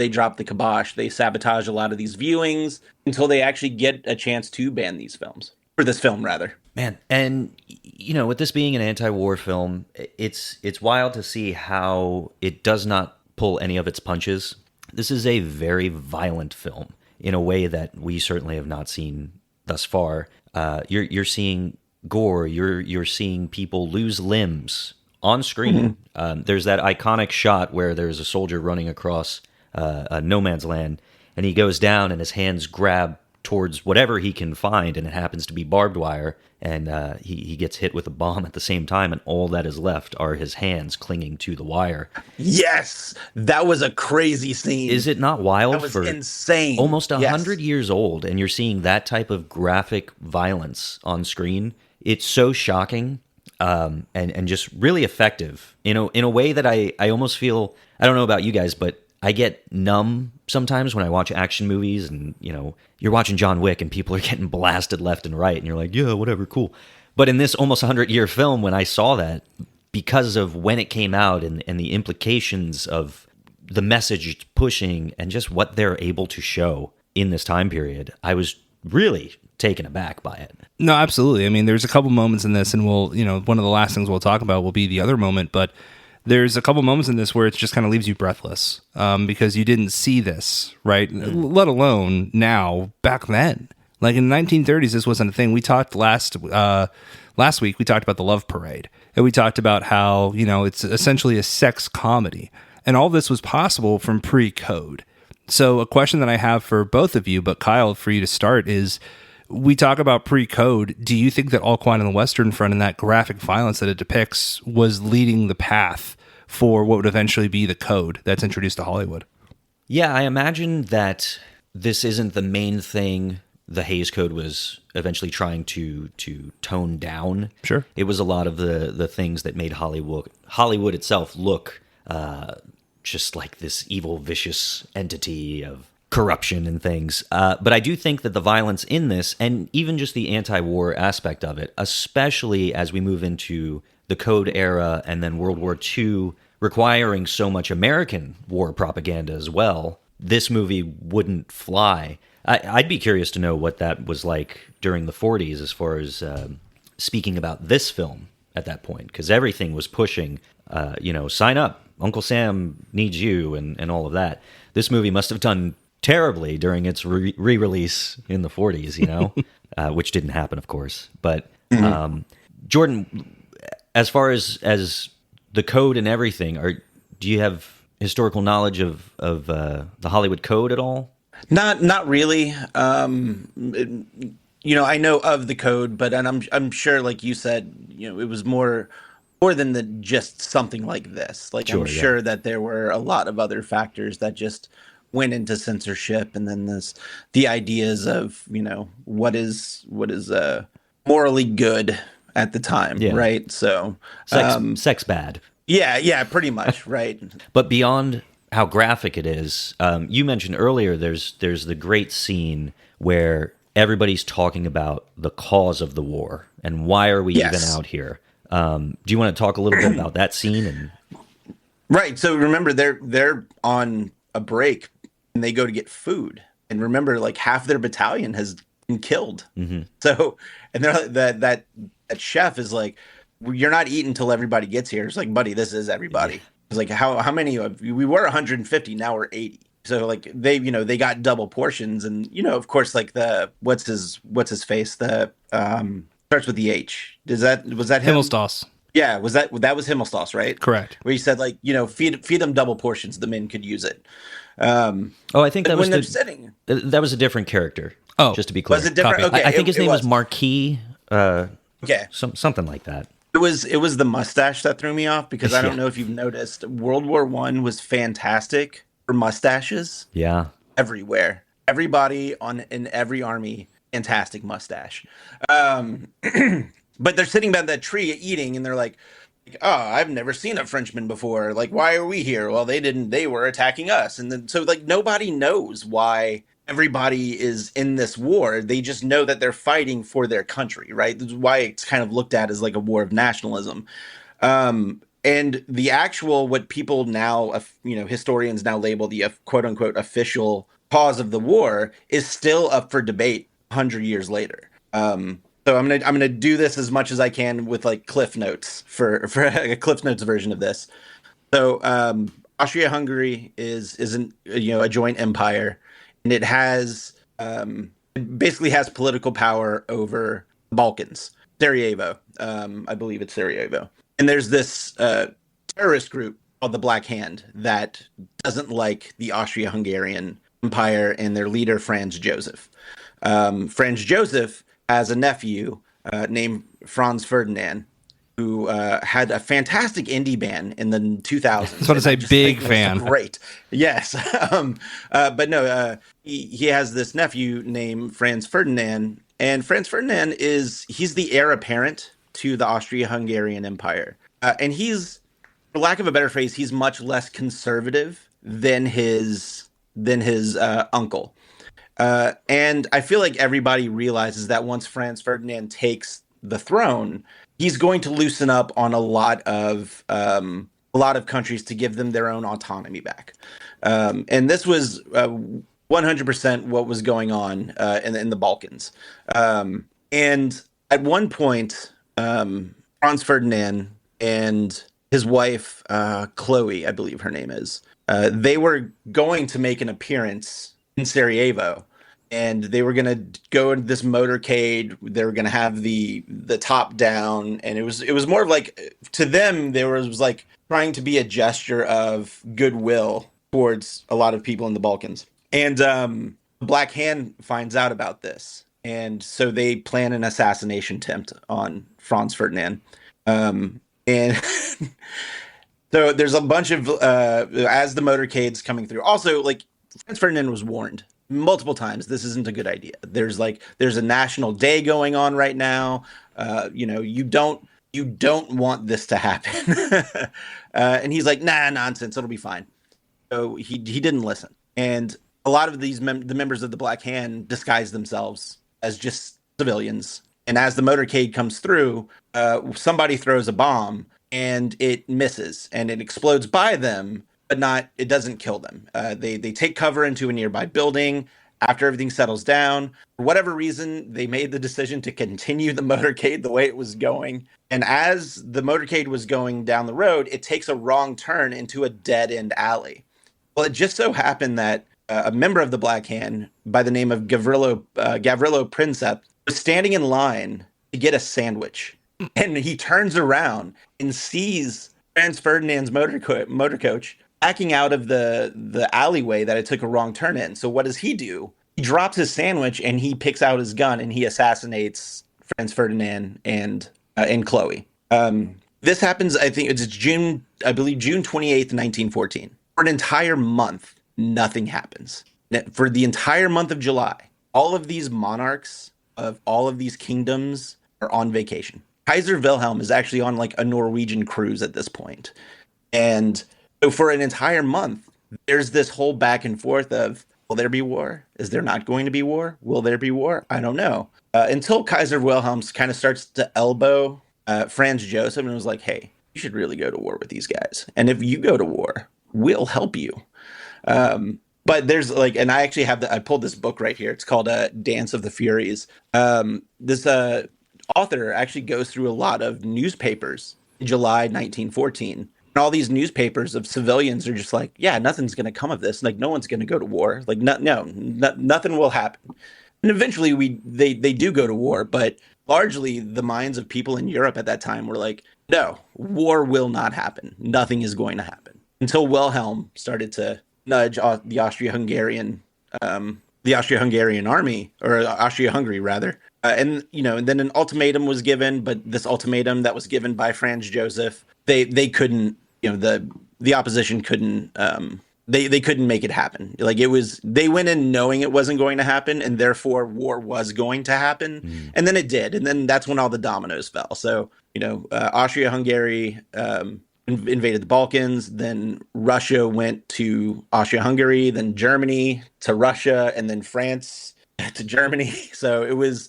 Speaker 3: drop the kibosh. They sabotage a lot of these viewings until they actually get a chance to ban these films, or this film rather.
Speaker 1: Man, and with this being an anti-war film, it's wild to see how it does not pull any of its punches. This is a very violent film in a way that we certainly have not seen thus far. You're seeing gore. You're seeing people lose limbs on screen. There's that iconic shot where there's a soldier running across a no man's land, and he goes down, and his hands grab towards whatever he can find, and it happens to be barbed wire, and he gets hit with a bomb at the same time, and all that is left are his hands clinging to the wire.
Speaker 3: Yes, that was a crazy scene.
Speaker 1: Is it not wild?
Speaker 3: That was insane.
Speaker 1: Almost 100 years old, and you're seeing that type of graphic violence on screen. It's so shocking, and just really effective in a way that I almost feel, I don't know about you guys, but I get numb sometimes when I watch action movies, and you're watching John Wick and people are getting blasted left and right, and you're like, yeah, whatever, cool. But in this almost 100-year film, when I saw that, because of when it came out and the implications of the message it's pushing and just what they're able to show in this time period, I was really taken aback by it.
Speaker 2: No, absolutely. I mean, there's a couple moments in this, and we'll, one of the last things we'll talk about will be the other moment, but there's a couple moments in this where it just kind of leaves you breathless, because you didn't see this, right? Let alone now, back then. Like in the 1930s, this wasn't a thing. We talked last week, we talked about the Love Parade, and we talked about how, it's essentially a sex comedy. And all this was possible from pre-code. So a question that I have for both of you, but Kyle, for you to start, is we talk about pre-code. Do you think that All Quiet on the Western Front and that graphic violence that it depicts was leading the path for what would eventually be the code that's introduced to Hollywood?
Speaker 1: Yeah, I imagine that this isn't the main thing the Hays Code was eventually trying to tone down.
Speaker 2: Sure.
Speaker 1: It was a lot of the things that made Hollywood itself look just like this evil, vicious entity of corruption and things. But I do think that the violence in this, and even just the anti-war aspect of it, especially as we move into the Code era and then World War II, requiring so much American war propaganda as well, this movie wouldn't fly. I'd be curious to know what that was like during the 40s as far as speaking about this film at that point, because everything was pushing, sign up, Uncle Sam needs you, and all of that. This movie must have done terribly during its re-release in the 40s, which didn't happen, of course. But Jordan, as far as the Code and everything, do you have historical knowledge of the Hollywood Code at all?
Speaker 3: Not really. I know of the Code, but I'm sure, like you said, it was more than just something like this. Like, sure, I'm sure that there were a lot of other factors that just went into censorship, and then the ideas of what is morally good at the time, right? So
Speaker 1: sex bad.
Speaker 3: Yeah, pretty much, right.
Speaker 1: But beyond how graphic it is, you mentioned earlier there's the great scene where everybody's talking about the cause of the war and why are we even out here. Do you want to talk a little bit about that scene?
Speaker 3: Right. So remember, they're on a break and they go to get food, and remember, like, half their battalion has been killed. Mm-hmm. So, and they're that chef is like, "You're not eating until everybody gets here." It's like, buddy, this is everybody. It's like, how many of we were 150, now we're 80. So, like, they got double portions, and of course, like, the what's his face, the starts with the H. Was that him?
Speaker 2: Himmelstoss.
Speaker 3: Yeah, that was Himmelstoss, right?
Speaker 2: Correct.
Speaker 3: Where he said, like, feed them double portions, the men could use it.
Speaker 1: I think that was
Speaker 3: they're sitting.
Speaker 1: That was a different character.
Speaker 2: Oh,
Speaker 1: just to be clear,
Speaker 3: was it different?
Speaker 1: Copy.
Speaker 3: Okay,
Speaker 1: I think his name was Marquis.
Speaker 3: Okay,
Speaker 1: something like that.
Speaker 3: It was the mustache that threw me off, because I don't know if you've noticed, World War I was fantastic for mustaches.
Speaker 1: Yeah,
Speaker 3: everywhere, everybody in every army, fantastic mustache. But they're sitting by that tree eating, and they're like, "Oh, I've never seen a Frenchman before. Like, why are we here?" Well, they were attacking us. And then, so, like, nobody knows why everybody is in this war. They just know that they're fighting for their country, right? This is why it's kind of looked at as like a war of nationalism. And the actual, what people now, historians now label the quote unquote official cause of the war, is still up for debate 100 years later. So I'm gonna do this as much as I can with, like, Cliff Notes for a Cliff Notes version of this. So Austria-Hungary is a joint empire, and it basically has political power over the Balkans, Sarajevo. I believe it's Sarajevo, and there's this terrorist group called the Black Hand that doesn't like the Austria-Hungarian Empire and their leader Franz Joseph. Franz Joseph has a nephew named Franz Ferdinand, who had a fantastic indie band in the 2000s.
Speaker 2: I was going to say, big fan.
Speaker 3: Great. Yes. But no, he has this nephew named Franz Ferdinand, and Franz Ferdinand he's the heir apparent to the Austria-Hungarian Empire. And he's, for lack of a better phrase, he's much less conservative than his uncle. And I feel like everybody realizes that once Franz Ferdinand takes the throne, he's going to loosen up on a lot of countries to give them their own autonomy back. And this was 100% what was going on in the Balkans. And at one point, Franz Ferdinand and his wife, Chloe, I believe her name is, they were going to make an appearance in Sarajevo, and they were going to go into this motorcade. They were going to have the top down, and it was more of like, to them, there was like trying to be a gesture of goodwill towards a lot of people in the Balkans. And Black Hand finds out about this, and so they plan an assassination attempt on Franz Ferdinand. And so there's a bunch of as the motorcade's coming through. Also, like, Franz Ferdinand was warned multiple times, this isn't a good idea. There's a national day going on right now. You don't want this to happen. And he's like, nah, nonsense, it'll be fine. So he didn't listen. And a lot of the members of the Black Hand disguise themselves as just civilians. And as the motorcade comes through, somebody throws a bomb and it misses and it explodes by them, but it doesn't kill them. They take cover into a nearby building. After everything settles down, for whatever reason, they made the decision to continue the motorcade the way it was going. And as the motorcade was going down the road, it takes a wrong turn into a dead-end alley. Well, it just so happened that a member of the Black Hand by the name of Gavrilo Princip was standing in line to get a sandwich. And he turns around and sees Franz Ferdinand's motor coach backing out of the alleyway that it took a wrong turn in. So what does he do? He drops his sandwich and he picks out his gun and he assassinates Franz Ferdinand and Chloe. This happens, I think it's June 28th, 1914. For an entire month, nothing happens. For the entire month of July, all of these monarchs of all of these kingdoms are on vacation. Kaiser Wilhelm is actually on like a Norwegian cruise at this point. And so for an entire month, there's this whole back and forth of, will there be war? Is there not going to be war? Will there be war? I don't know. Until Kaiser Wilhelm kind of starts to elbow Franz Joseph and was like, hey, you should really go to war with these guys. And if you go to war, we'll help you. But there's like, and I actually I pulled this book right here. It's called Dance of the Furies. This author actually goes through a lot of newspapers in July 1914. And all these newspapers of civilians are just like, yeah, nothing's going to come of this. Like, no one's going to go to war. Like, nothing will happen. And eventually they do go to war. But largely the minds of people in Europe at that time were like, no, war will not happen. Nothing is going to happen. Until Wilhelm started to nudge the Austro-Hungarian army, or Austria-Hungary rather. And then an ultimatum was given, but this ultimatum that was given by Franz Joseph, they couldn't, the opposition couldn't, they couldn't make it happen. Like they went in knowing it wasn't going to happen, and therefore war was going to happen. And then it did. And then that's when all the dominoes fell. So, Austria-Hungary, invaded the Balkans, then Russia went to Austria-Hungary, then Germany to Russia, and then France to Germany. So it was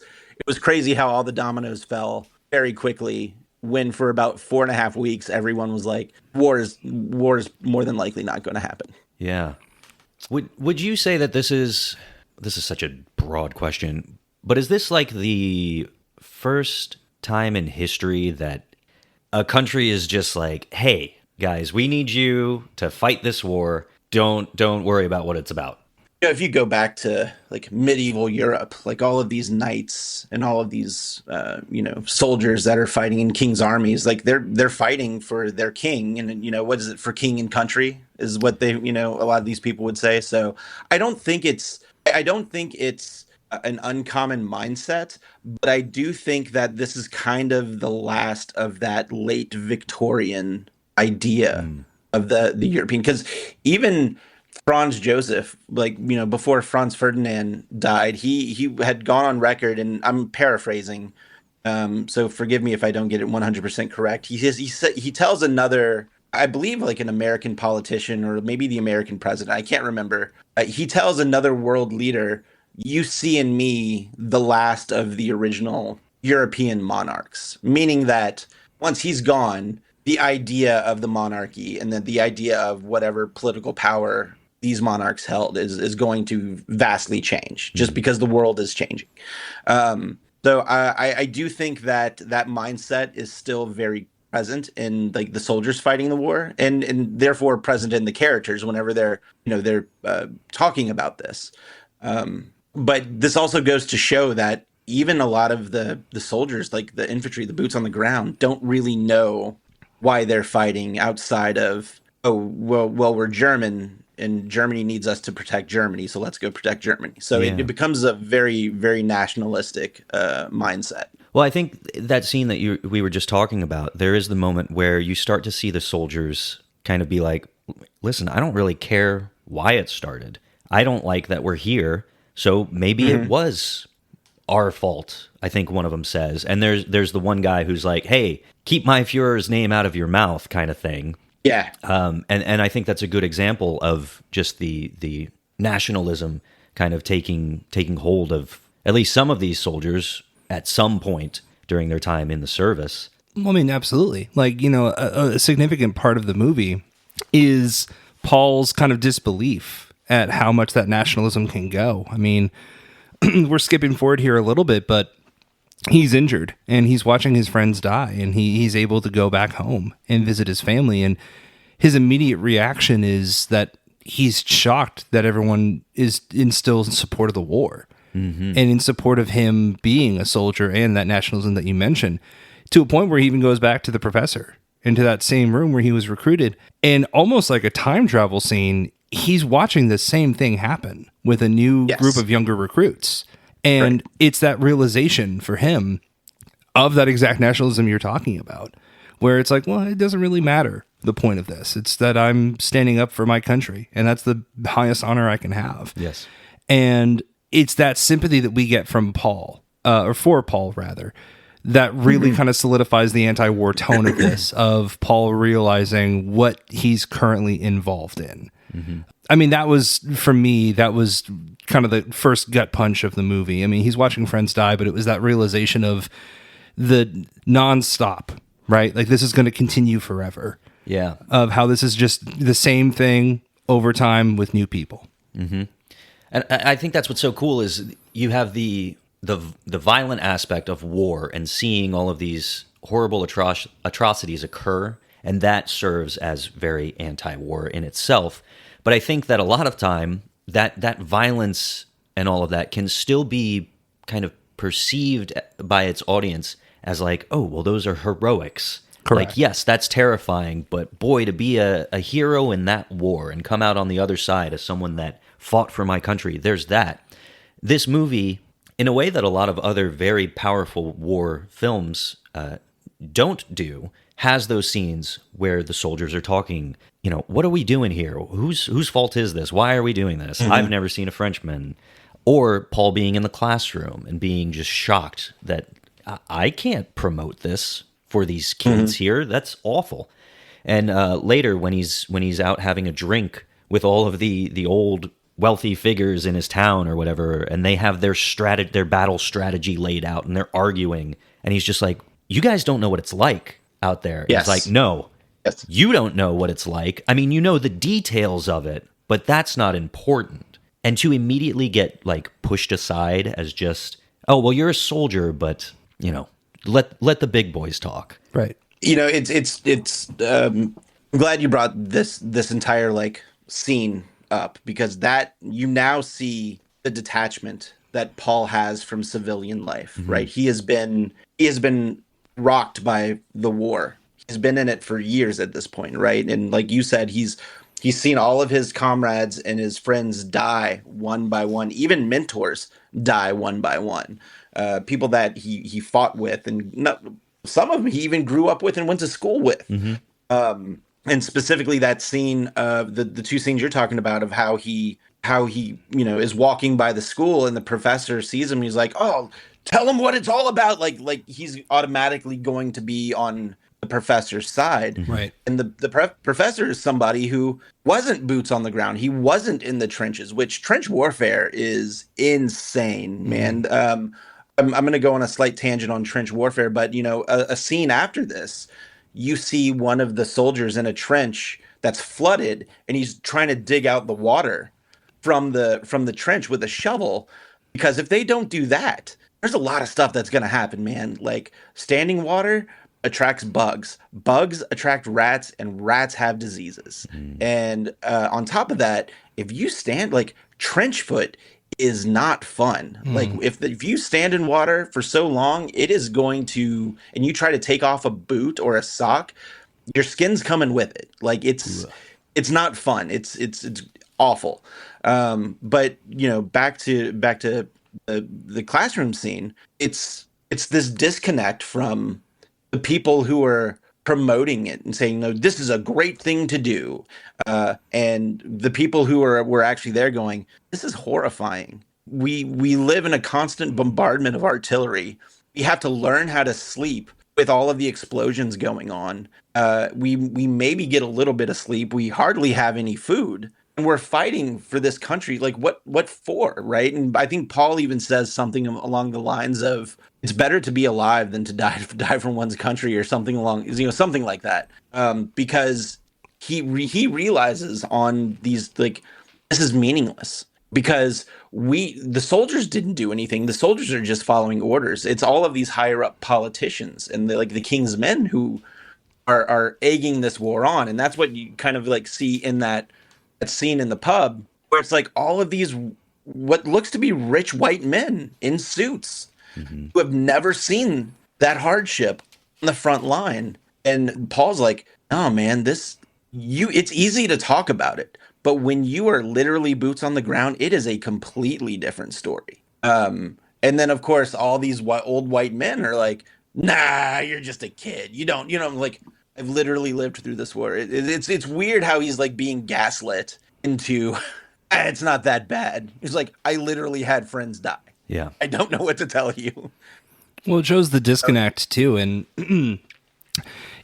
Speaker 3: crazy how all the dominoes fell very quickly, when for about 4.5 weeks, everyone was like, war is more than likely not going to happen.
Speaker 1: Yeah. Would you say that this is such a broad question, but is this like the first time in history that a country is just like, hey, guys, we need you to fight this war. Don't worry about what it's about.
Speaker 3: If you go back to like medieval Europe, like all of these knights and all of these, soldiers that are fighting in king's armies, like they're fighting for their king. And, what is it, for king and country is what they, a lot of these people would say. So I don't think it's an uncommon mindset, but I do think that this is kind of the last of that late Victorian idea of the European, because even Franz Joseph, before Franz Ferdinand died, he had gone on record, and I'm paraphrasing, so forgive me if I don't get it 100% correct. He tells another, I believe, like an American politician or maybe the American president, I can't remember. He tells another world leader, you see in me the last of the original European monarchs, meaning that once he's gone, the idea of the monarchy and then the idea of whatever political power these monarchs held is going to vastly change, just because the world is changing. So I do think that mindset is still very present in like the soldiers fighting the war, and therefore present in the characters whenever they're talking about this. But this also goes to show that even a lot of the soldiers, like the infantry, the boots on the ground, don't really know why they're fighting outside of, we're German and Germany needs us to protect Germany, so let's go protect Germany. So it becomes a very, very nationalistic mindset.
Speaker 1: Well, I think that scene that we were just talking about, there is the moment where you start to see the soldiers kind of be like, listen, I don't really care why it started. I don't like that we're here. So maybe it was our fault, I think one of them says. And there's the one guy who's like, hey, keep my Führer's name out of your mouth kind of thing.
Speaker 3: Yeah.
Speaker 1: And I think that's a good example of just the nationalism kind of taking hold of at least some of these soldiers at some point during their time in the service.
Speaker 2: Well, I mean, absolutely. Like, a significant part of the movie is Paul's kind of disbelief at how much that nationalism can go. I mean, we're skipping forward here a little bit, but he's injured and he's watching his friends die, and he's able to go back home and visit his family. And his immediate reaction is that he's shocked that everyone is still in support of the war and in support of him being a soldier and that nationalism that you mentioned, to a point where he even goes back to the professor, into that same room where he was recruited. And almost like a time travel scene, he's watching the same thing happen with a new group of younger recruits. And it's that realization for him of that exact nationalism you're talking about, where it's like, well, it doesn't really matter the point of this. It's that I'm standing up for my country, and that's the highest honor I can have.
Speaker 1: Yes.
Speaker 2: And it's that sympathy that we get from Paul, or for Paul rather, that really kind of solidifies the anti-war tone of this, of Paul realizing what he's currently involved in. I mean, that was, for me, that was kind of the first gut punch of the movie. I mean, he's watching friends die, but it was that realization of the nonstop, right? Like, this is going to continue forever.
Speaker 1: Yeah.
Speaker 2: Of how this is just the same thing over time with new people.
Speaker 1: And I think that's what's so cool is you have the violent aspect of war and seeing all of these horrible atrocities occur, and that serves as very anti-war in itself. But I think that a lot of time that violence and all of that can still be kind of perceived by its audience as like, oh, well, those are heroics.
Speaker 2: Correct.
Speaker 1: Like, yes, that's terrifying, but boy, to be a hero in that war and come out on the other side as someone that fought for my country, there's that. This movie, in a way that a lot of other very powerful war films don't do, has those scenes where the soldiers are talking, what are we doing here? Whose fault is this? Why are we doing this? I've never seen a Frenchman. Or Paul being in the classroom and being just shocked that I can't promote this for these kids here. That's awful. And later, when he's out having a drink with all of the old wealthy figures in his town or whatever, and they have their battle strategy laid out, and they're arguing, and he's just like, "You guys don't know what it's like out there."
Speaker 3: Yes.
Speaker 1: It's like, no, you don't know what it's like. I mean, you know the details of it, but that's not important. And to immediately get like pushed aside as just, oh, well, you're a soldier, but let the big boys talk.
Speaker 2: Right.
Speaker 3: It's I'm glad you brought this entire like scene up, because that you now see the detachment that Paul has from civilian life, right? He has been rocked by the war. He's been in it for years at this point, right? And like you said, he's seen all of his comrades and his friends die one by one, even mentors die one by one. People that he fought with, and some of them he even grew up with and went to school with. And specifically that scene of the two scenes you're talking about, of how he is walking by the school and the professor sees him. He's like, "Oh, tell him what it's all about." Like he's automatically going to be on the professor's side.
Speaker 2: Right. And
Speaker 3: the professor is somebody who wasn't boots on the ground. He wasn't in the trenches, which trench warfare is insane, man. I'm going to go on a slight tangent on trench warfare, but a scene after this, you see one of the soldiers in a trench that's flooded, and he's trying to dig out the water from the trench with a shovel, because if they don't do that, there's a lot of stuff that's going to happen, man. Like, standing water attracts bugs. Bugs attract rats, and rats have diseases. And on top of that, if you stand, like, trench foot is not fun. Like, if you stand in water for so long, it is going to, and you try to take off a boot or a sock, your skin's coming with it. Like, it's not fun. It's awful. But back to the classroom scene, it's this disconnect from the people who are promoting it and saying, no, this is a great thing to do. And the people who were actually there going, this is horrifying. We live in a constant bombardment of artillery. We have to learn how to sleep with all of the explosions going on. We maybe get a little bit of sleep. We hardly have any food. and we're fighting for this country. Like what for, right? And I think Paul even says something along the lines of, it's better to be alive than to die for one's country, or something along, something like that. Because he realizes on these, like, this is meaningless, because the soldiers didn't do anything. The soldiers are just following orders. It's all of these higher up politicians and the king's men who are egging this war on. And that's what you kind of like see in that scene in the pub, where it's like all of these what looks to be rich white men in suits who have never seen that hardship on the front line. And Paul's like, oh man, it's easy to talk about it, but when you are literally boots on the ground, it is a completely different story. And then of course all these old white men are like, nah, you're just a kid. You don't, like, I've literally lived through this war. It's weird how he's like being gaslit into, it's not that bad. He's like, I literally had friends die.
Speaker 1: Yeah.
Speaker 3: I don't know what to tell you.
Speaker 2: Well, it shows the disconnect too, and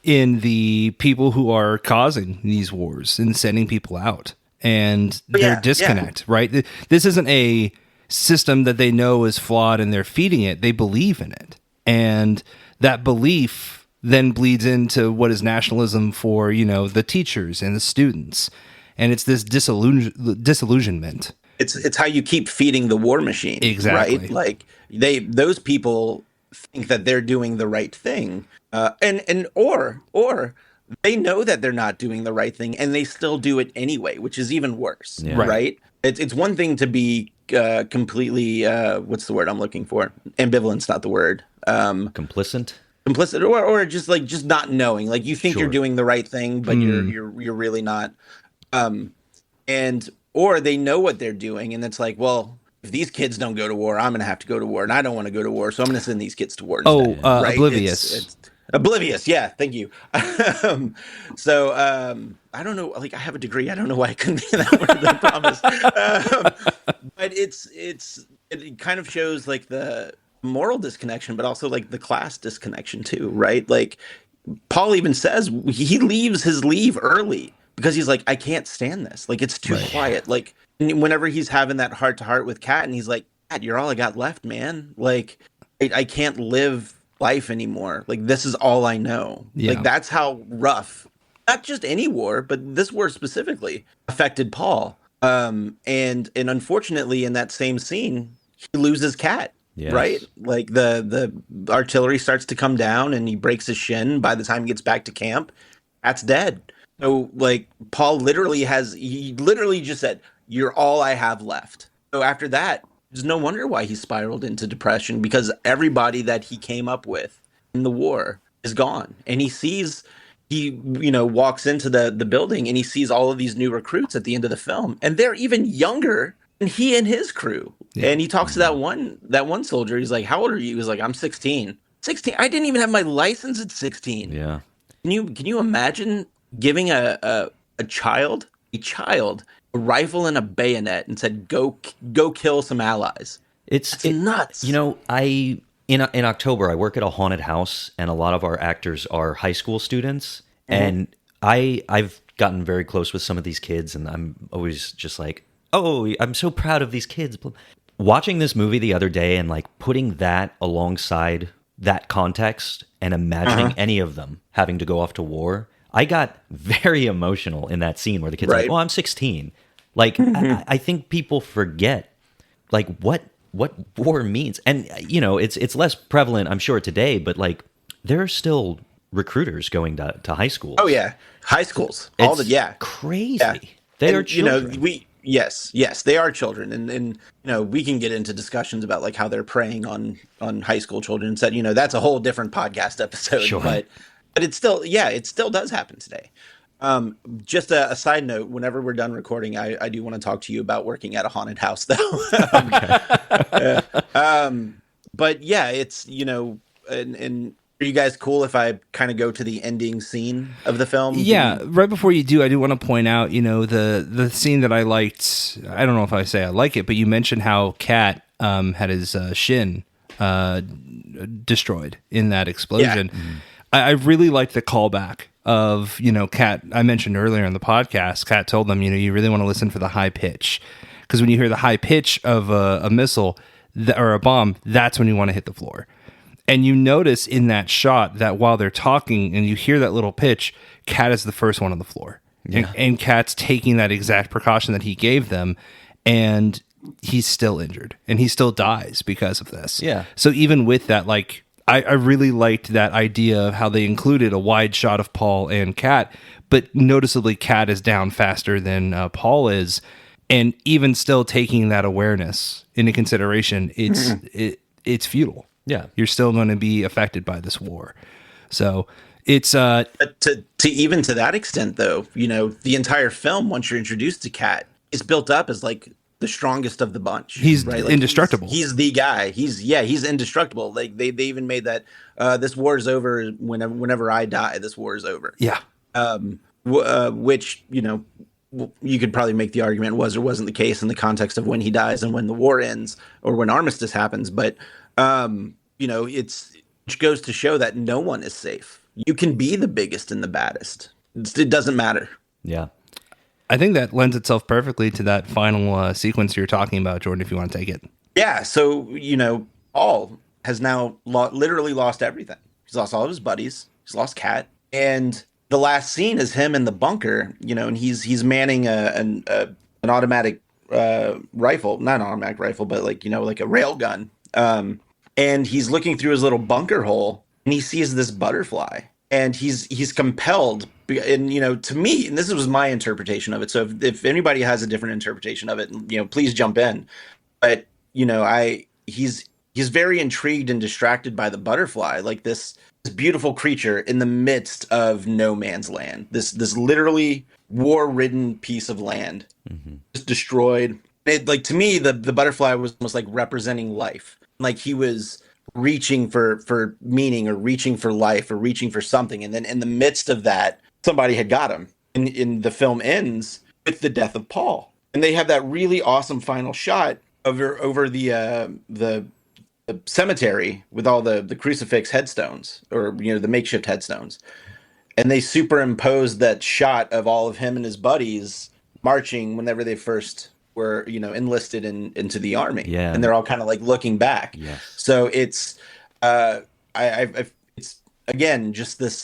Speaker 2: in the people who are causing these wars and sending people out, and their disconnect, right? This isn't a system that they know is flawed and they're feeding it. They believe in it. And that belief then bleeds into what is nationalism for, the teachers and the students. And it's this disillusionment.
Speaker 3: It's how you keep feeding the war machine.
Speaker 2: Exactly.
Speaker 3: Right? Like those people think that they're doing the right thing. Or they know that they're not doing the right thing and they still do it anyway, which is even worse. Yeah. Right? It's one thing to be completely what's the word I'm looking for? Ambivalent's not the word.
Speaker 1: Complicit,
Speaker 3: or just not knowing. Like you think you're doing the right thing, but you're really not. Or they know what they're doing, and it's like, well, if these kids don't go to war, I'm gonna have to go to war, and I don't want to go to war, so I'm gonna send these kids to war instead. Right?
Speaker 2: Oblivious.
Speaker 3: It's oblivious. Yeah, thank you. So I don't know. Like I have a degree. I don't know why I couldn't be that word. I promise. But it kind of shows like the moral disconnection, but also like the class disconnection too, right? Like Paul even says he leaves his leave early because he's like, I can't stand this. Like it's too quiet. Like whenever he's having that heart to heart with Kat, and he's like, Kat, you're all I got left, man. Like I can't live life anymore. Like this is all I know. Yeah. Like that's how rough, not just any war, but this war specifically affected Paul. And unfortunately in that same scene, he loses Kat. Yes. Right? Like the artillery starts to come down and he breaks his shin. By the time he gets back to camp, Kat's dead. So like Paul literally just said, you're all I have left. So after that, there's no wonder why he spiraled into depression, because everybody that he came up with in the war is gone. And he walks into the building and he sees all of these new recruits at the end of the film, and they're even younger than he and his crew. Yeah. And he talks to that one soldier. He's like, how old are you? He was like, I'm 16. 16? I didn't even have my license at 16.
Speaker 1: Yeah.
Speaker 3: Can you imagine giving a child a rifle and a bayonet and said, go kill some allies? It's nuts.
Speaker 1: In October, I work at a haunted house, and a lot of our actors are high school students. Mm-hmm. And I've gotten very close with some of these kids, and I'm always just like, oh, I'm so proud of these kids. Watching this movie the other day and like putting that alongside that context and imagining any of them having to go off to war, I got very emotional in that scene where the kid's like, oh, I'm 16. Like, I think people forget like what war means. And, it's less prevalent, I'm sure, today, but like there are still recruiters going to high schools.
Speaker 3: Oh, yeah. High schools.
Speaker 1: Crazy.
Speaker 3: Yeah.
Speaker 1: They are children.
Speaker 3: Yes, they are children, and we can get into discussions about like how they're preying on high school children and said, that's a whole different podcast episode. Sure. But it's still, it still does happen today. Just a side note, whenever we're done recording, I do want to talk to you about working at a haunted house, though. But yeah, it's and. Are you guys cool if I kind of go to the ending scene of the film?
Speaker 2: Yeah, right before you do, I do want to point out, the scene that I liked. I don't know if I say I like it, but you mentioned how Kat had his shin destroyed in that explosion. Yeah. I really liked the callback of, Kat, I mentioned earlier in the podcast, Kat told them, you really want to listen for the high pitch. Because when you hear the high pitch of a missile or a bomb, that's when you want to hit the floor. And you notice in that shot that while they're talking and you hear that little pitch, Kat is the first one on the floor. Yeah. And Kat's taking that exact precaution that he gave them, and he's still injured and he still dies because of this.
Speaker 1: Yeah.
Speaker 2: So even with that, like, I really liked that idea of how they included a wide shot of Paul and Kat, but noticeably Kat is down faster than Paul is. And even still taking that awareness into consideration, it's futile.
Speaker 1: Yeah.
Speaker 2: You're still going to be affected by this war. So it's
Speaker 3: but to even to that extent, though, the entire film, once you're introduced to Kat, is built up as like the strongest of the bunch.
Speaker 2: He's
Speaker 3: right? Like,
Speaker 2: indestructible.
Speaker 3: He's the guy. He's indestructible. Like they even made that this war is over whenever I die. This war is over.
Speaker 2: Yeah.
Speaker 3: Which you could probably make the argument was or wasn't the case in the context of when he dies and when the war ends or when armistice happens. But it goes to show that no one is safe. You can be the biggest and the baddest. It doesn't matter.
Speaker 1: Yeah.
Speaker 2: I think that lends itself perfectly to that final sequence you're talking about, Jordan, if you want to take it.
Speaker 3: Yeah. So, Paul has now literally lost everything. He's lost all of his buddies. He's lost Kat. And the last scene is him in the bunker, and he's manning an automatic rifle, not an automatic rifle, but like a rail gun. And he's looking through his little bunker hole and he sees this butterfly. And he's compelled, and to me, and this was my interpretation of it. So if anybody has a different interpretation of it, please jump in. But he's very intrigued and distracted by the butterfly, like this beautiful creature in the midst of no man's land. This literally war-ridden piece of land, just destroyed. To me, the butterfly was almost like representing life, like he was reaching for meaning or reaching for life or reaching for something. And then in the midst of that, somebody had got him. And the film ends with the death of Paul. And they have that really awesome final shot over the cemetery with all the crucifix headstones or, the makeshift headstones. And they superimpose that shot of all of him and his buddies marching whenever they first were, enlisted into the army.
Speaker 1: Yeah. And
Speaker 3: they're all kind of like looking back.
Speaker 1: Yes.
Speaker 3: So it's, it's again, just this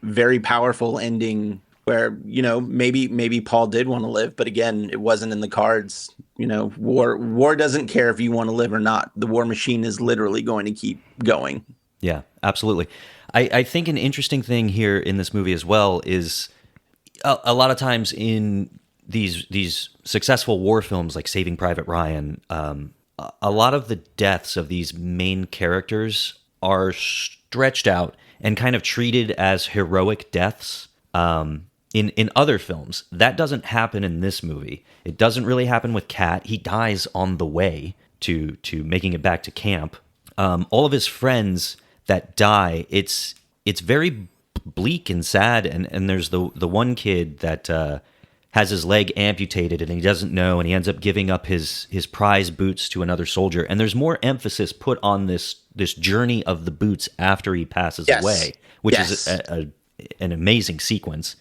Speaker 3: very powerful ending where, maybe Paul did want to live, but again, it wasn't in the cards. War doesn't care if you want to live or not. The war machine is literally going to keep going.
Speaker 1: Yeah, absolutely. I think an interesting thing here in this movie as well is a lot of times in these successful war films like Saving Private Ryan, a lot of the deaths of these main characters are stretched out and kind of treated as heroic deaths. In other films, that doesn't happen in this movie. It doesn't really happen with Kat. He dies on the way to making it back to camp. All of his friends that die, it's very bleak and sad. And there's the one kid that has his leg amputated and he doesn't know, and he ends up giving up his prize boots to another soldier. And there's more emphasis put on this journey of the boots after he passes away, which is an amazing sequence.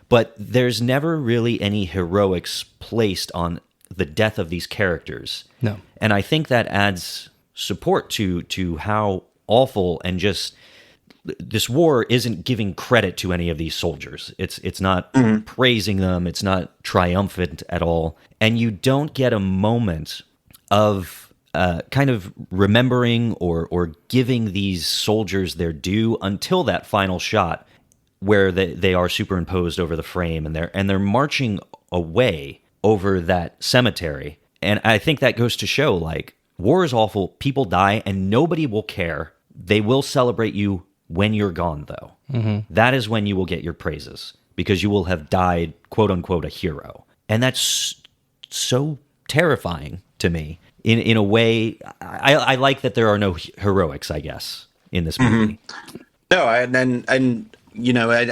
Speaker 1: But there's never really any heroics placed on the death of these characters.
Speaker 2: No.
Speaker 1: And I think that adds support to how awful and just this war isn't giving credit to any of these soldiers. It's not praising them. It's not triumphant at all. And you don't get a moment of kind of remembering or giving these soldiers their due until that final shot where they are superimposed over the frame and they're marching away over that cemetery. And I think that goes to show, like, war is awful. People die and nobody will care. They will celebrate you when you're gone, though. That is when you will get your praises because you will have died, quote unquote, a hero. And that's so terrifying to me. In a way, I like that there are no heroics, I guess, in this movie.
Speaker 3: No, and I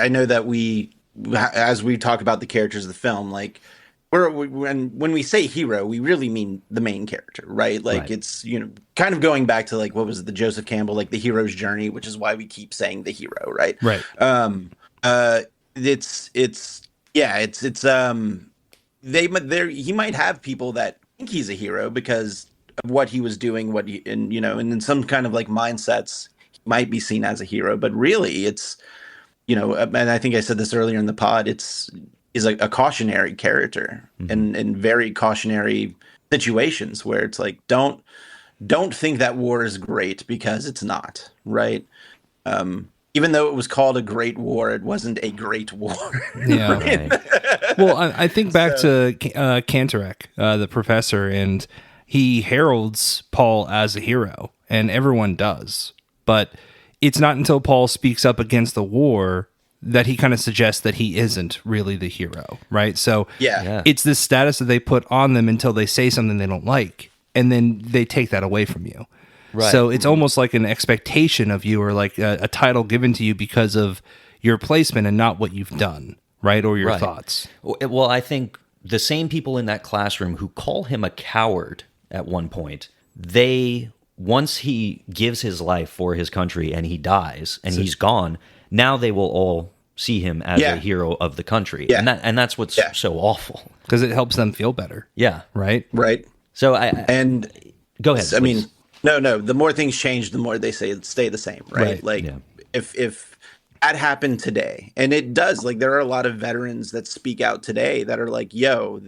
Speaker 3: know that we, as we talk about the characters of the film, like when we say hero, we really mean the main character, right? Like
Speaker 1: Right.
Speaker 3: It's, kind of going back to like, what was it, the Joseph Campbell, like the hero's journey, which is why we keep saying the hero, right?
Speaker 2: Right.
Speaker 3: He might have people that think he's a hero because of what he was doing, and in some kind of like mindsets, he might be seen as a hero, but really it's, and I think I said this earlier in the pod, is a cautionary character, and very cautionary situations where it's like, don't think that war is great, because it's not, right? Even though it was called a great war, it wasn't a great war.
Speaker 2: Yeah.
Speaker 1: Right.
Speaker 2: Well, I think back to Cantorek, the professor, and he heralds Paul as a hero, and everyone does. But it's not until Paul speaks up against the war that he kind of suggests that he isn't really the hero, right? So
Speaker 3: Yeah.
Speaker 2: it's this status that they put on them until they say something they don't like, and then they take that away from you.
Speaker 1: Right.
Speaker 2: So it's almost like an expectation of you, or like a title given to you because of your placement and not what you've done, right? Or your
Speaker 1: Right.
Speaker 2: thoughts.
Speaker 1: Well, I think the same people in that classroom who call him a coward at one point, once he gives his life for his country and he dies and he's gone, now they will all see him as a hero of the country.
Speaker 3: Yeah.
Speaker 1: And that's what's so awful.
Speaker 2: Because it helps them feel better.
Speaker 1: Yeah.
Speaker 2: Right?
Speaker 3: Right.
Speaker 1: So
Speaker 3: And
Speaker 1: go ahead.
Speaker 3: I mean,
Speaker 1: please.
Speaker 3: no, the more things change, the more they stay the same, right?
Speaker 2: Right.
Speaker 3: Like,
Speaker 1: Yeah.
Speaker 3: if that happened today, and it does, like, there are a lot of veterans that speak out today that are like, yo,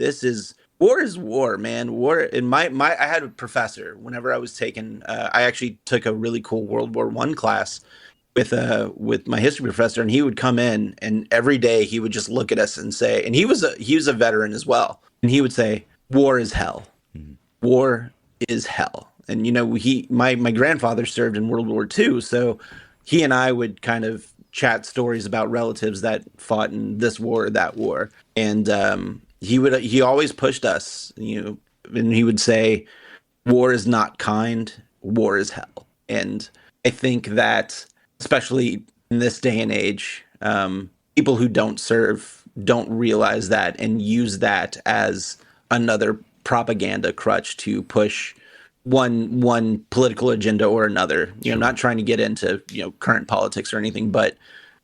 Speaker 3: war is war, man. War. In I had a professor whenever I was taking, I actually took a really cool World War I class with my history professor, and he would come in, and every day he would just look at us and say, and he was a veteran as well, and he would say, war is hell. War is hell. And my grandfather served in World War II, so he and I would kind of chat stories about relatives that fought in this war or that war, and he always pushed us, and he would say, war is not kind, war is hell. And I think that, especially in this day and age, people who don't serve don't realize that, and use that as another propaganda crutch to push one political agenda or another. I'm not trying to get into current politics or anything, but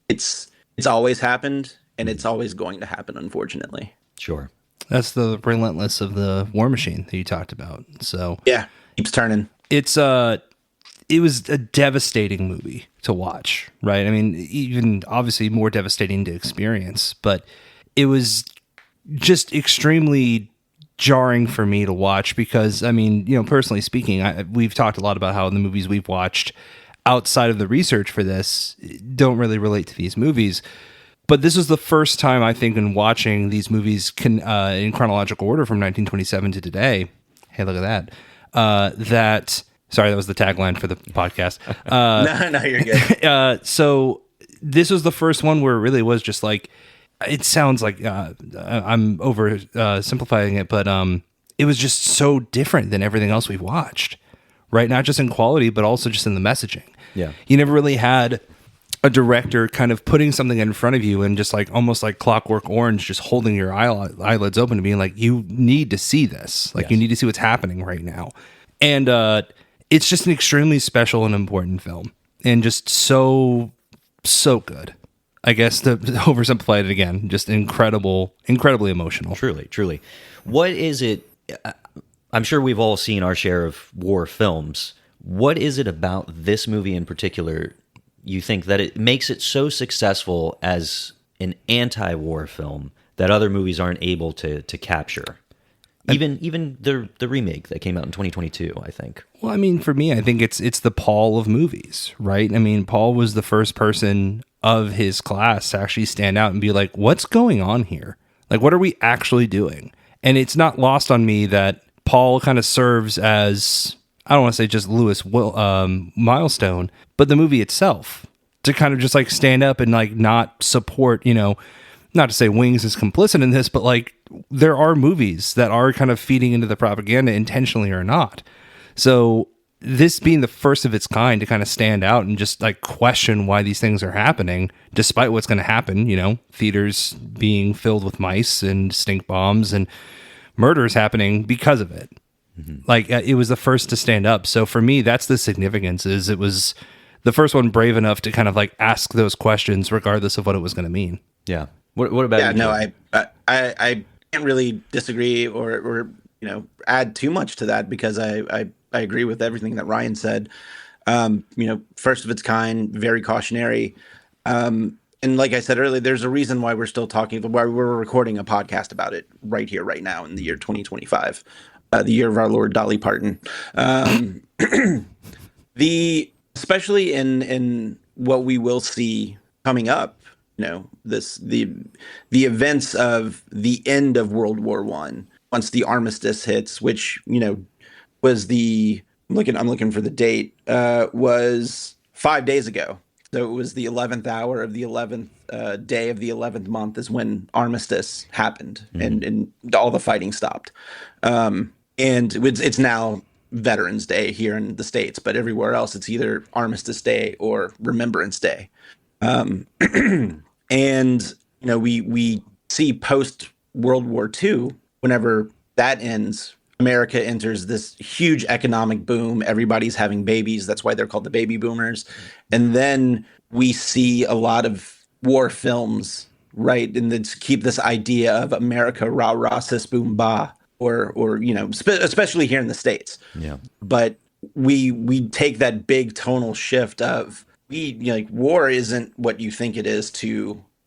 Speaker 3: it's always happened, and it's always going to happen, unfortunately.
Speaker 1: Sure.
Speaker 2: That's the relentless of the war machine that you talked about. So
Speaker 3: Yeah, keeps turning.
Speaker 2: it was a devastating movie to watch, right? I mean, even obviously more devastating to experience, but it was just extremely jarring for me to watch because, I mean, personally speaking, we've talked a lot about how the movies we've watched outside of the research for this don't really relate to these movies. But this was the first time, I think, in watching these movies in chronological order from 1927 to today. Hey, look at that. Sorry, that was the tagline for the podcast.
Speaker 3: No, you're good.
Speaker 2: So this was the first one where it really was just like, it sounds like I'm over simplifying it, but it was just so different than everything else we've watched, right? Not just in quality, but also just in the messaging.
Speaker 1: Yeah.
Speaker 2: You never really had a director kind of putting something in front of you and just like almost like Clockwork Orange, just holding your eyelids open and being like, you need to see this. Like, you need to see what's happening right now. And it's just an extremely special and important film, and just so good. I guess to oversimplify it again, just incredibly emotional.
Speaker 1: Truly. What is it? I'm sure we've all seen our share of war films. What is it about this movie in particular you think that it makes it so successful as an anti-war film that other movies aren't able to capture? Even the remake that came out in 2022, I think.
Speaker 2: Well, I mean, for me, I think it's the Paul of movies, right? I mean, Paul was the first person of his class to actually stand out and be like, what's going on here? Like, what are we actually doing? And it's not lost on me that Paul kind of serves as, I don't want to say just Lewis milestone, but the movie itself, to kind of just like stand up and like not support, not to say Wings is complicit in this, but like there are movies that are kind of feeding into the propaganda intentionally or not. So this being the first of its kind to kind of stand out and just like question why these things are happening, despite what's going to happen, theaters being filled with mice and stink bombs and murders happening because of it. Mm-hmm. Like it was the first to stand up. So for me, that's the significance, is it was the first one brave enough to kind of like ask those questions regardless of what it was going to mean.
Speaker 1: Yeah. What about you?
Speaker 3: No, I can't really disagree or add too much to that, because I agree with everything that Ryan said. First of its kind, very cautionary. And like I said earlier, there's a reason why we're still talking, why we're recording a podcast about it right here, right now in the year 2025, the year of our Lord Dolly Parton. Especially in what we will see coming up, the events of the end of World War I, once the armistice hits, which was I'm looking for the date, was 5 days ago. So it was the 11th hour of the 11th day of the 11th month is when armistice happened, and all the fighting stopped. And it's now Veterans Day here in the States, but everywhere else it's either Armistice Day or Remembrance Day. And we see post World War II, whenever that ends, America enters this huge economic boom. Everybody's having babies. That's why they're called the baby boomers. And then we see a lot of war films, right? And then keep this idea of America, rah, rah, sis, boom, bah, or especially here in the States.
Speaker 1: Yeah.
Speaker 3: But we take that big tonal shift of war isn't what you think it is.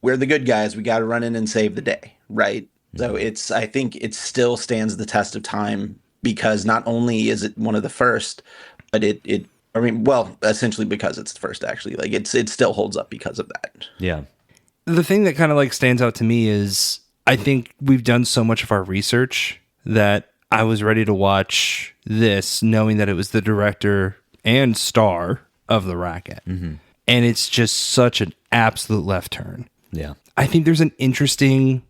Speaker 3: We're the good guys. We got to run in and save the day, right? So I think it still stands the test of time, because not only is it one of the first, but essentially because it's the first, actually. Like it still holds up because of that.
Speaker 1: Yeah.
Speaker 2: The thing that kind of like stands out to me is I think we've done so much of our research that I was ready to watch this knowing that it was the director and star of The Racket. Mm-hmm. And it's just such an absolute left turn.
Speaker 1: Yeah.
Speaker 2: I think there's an interesting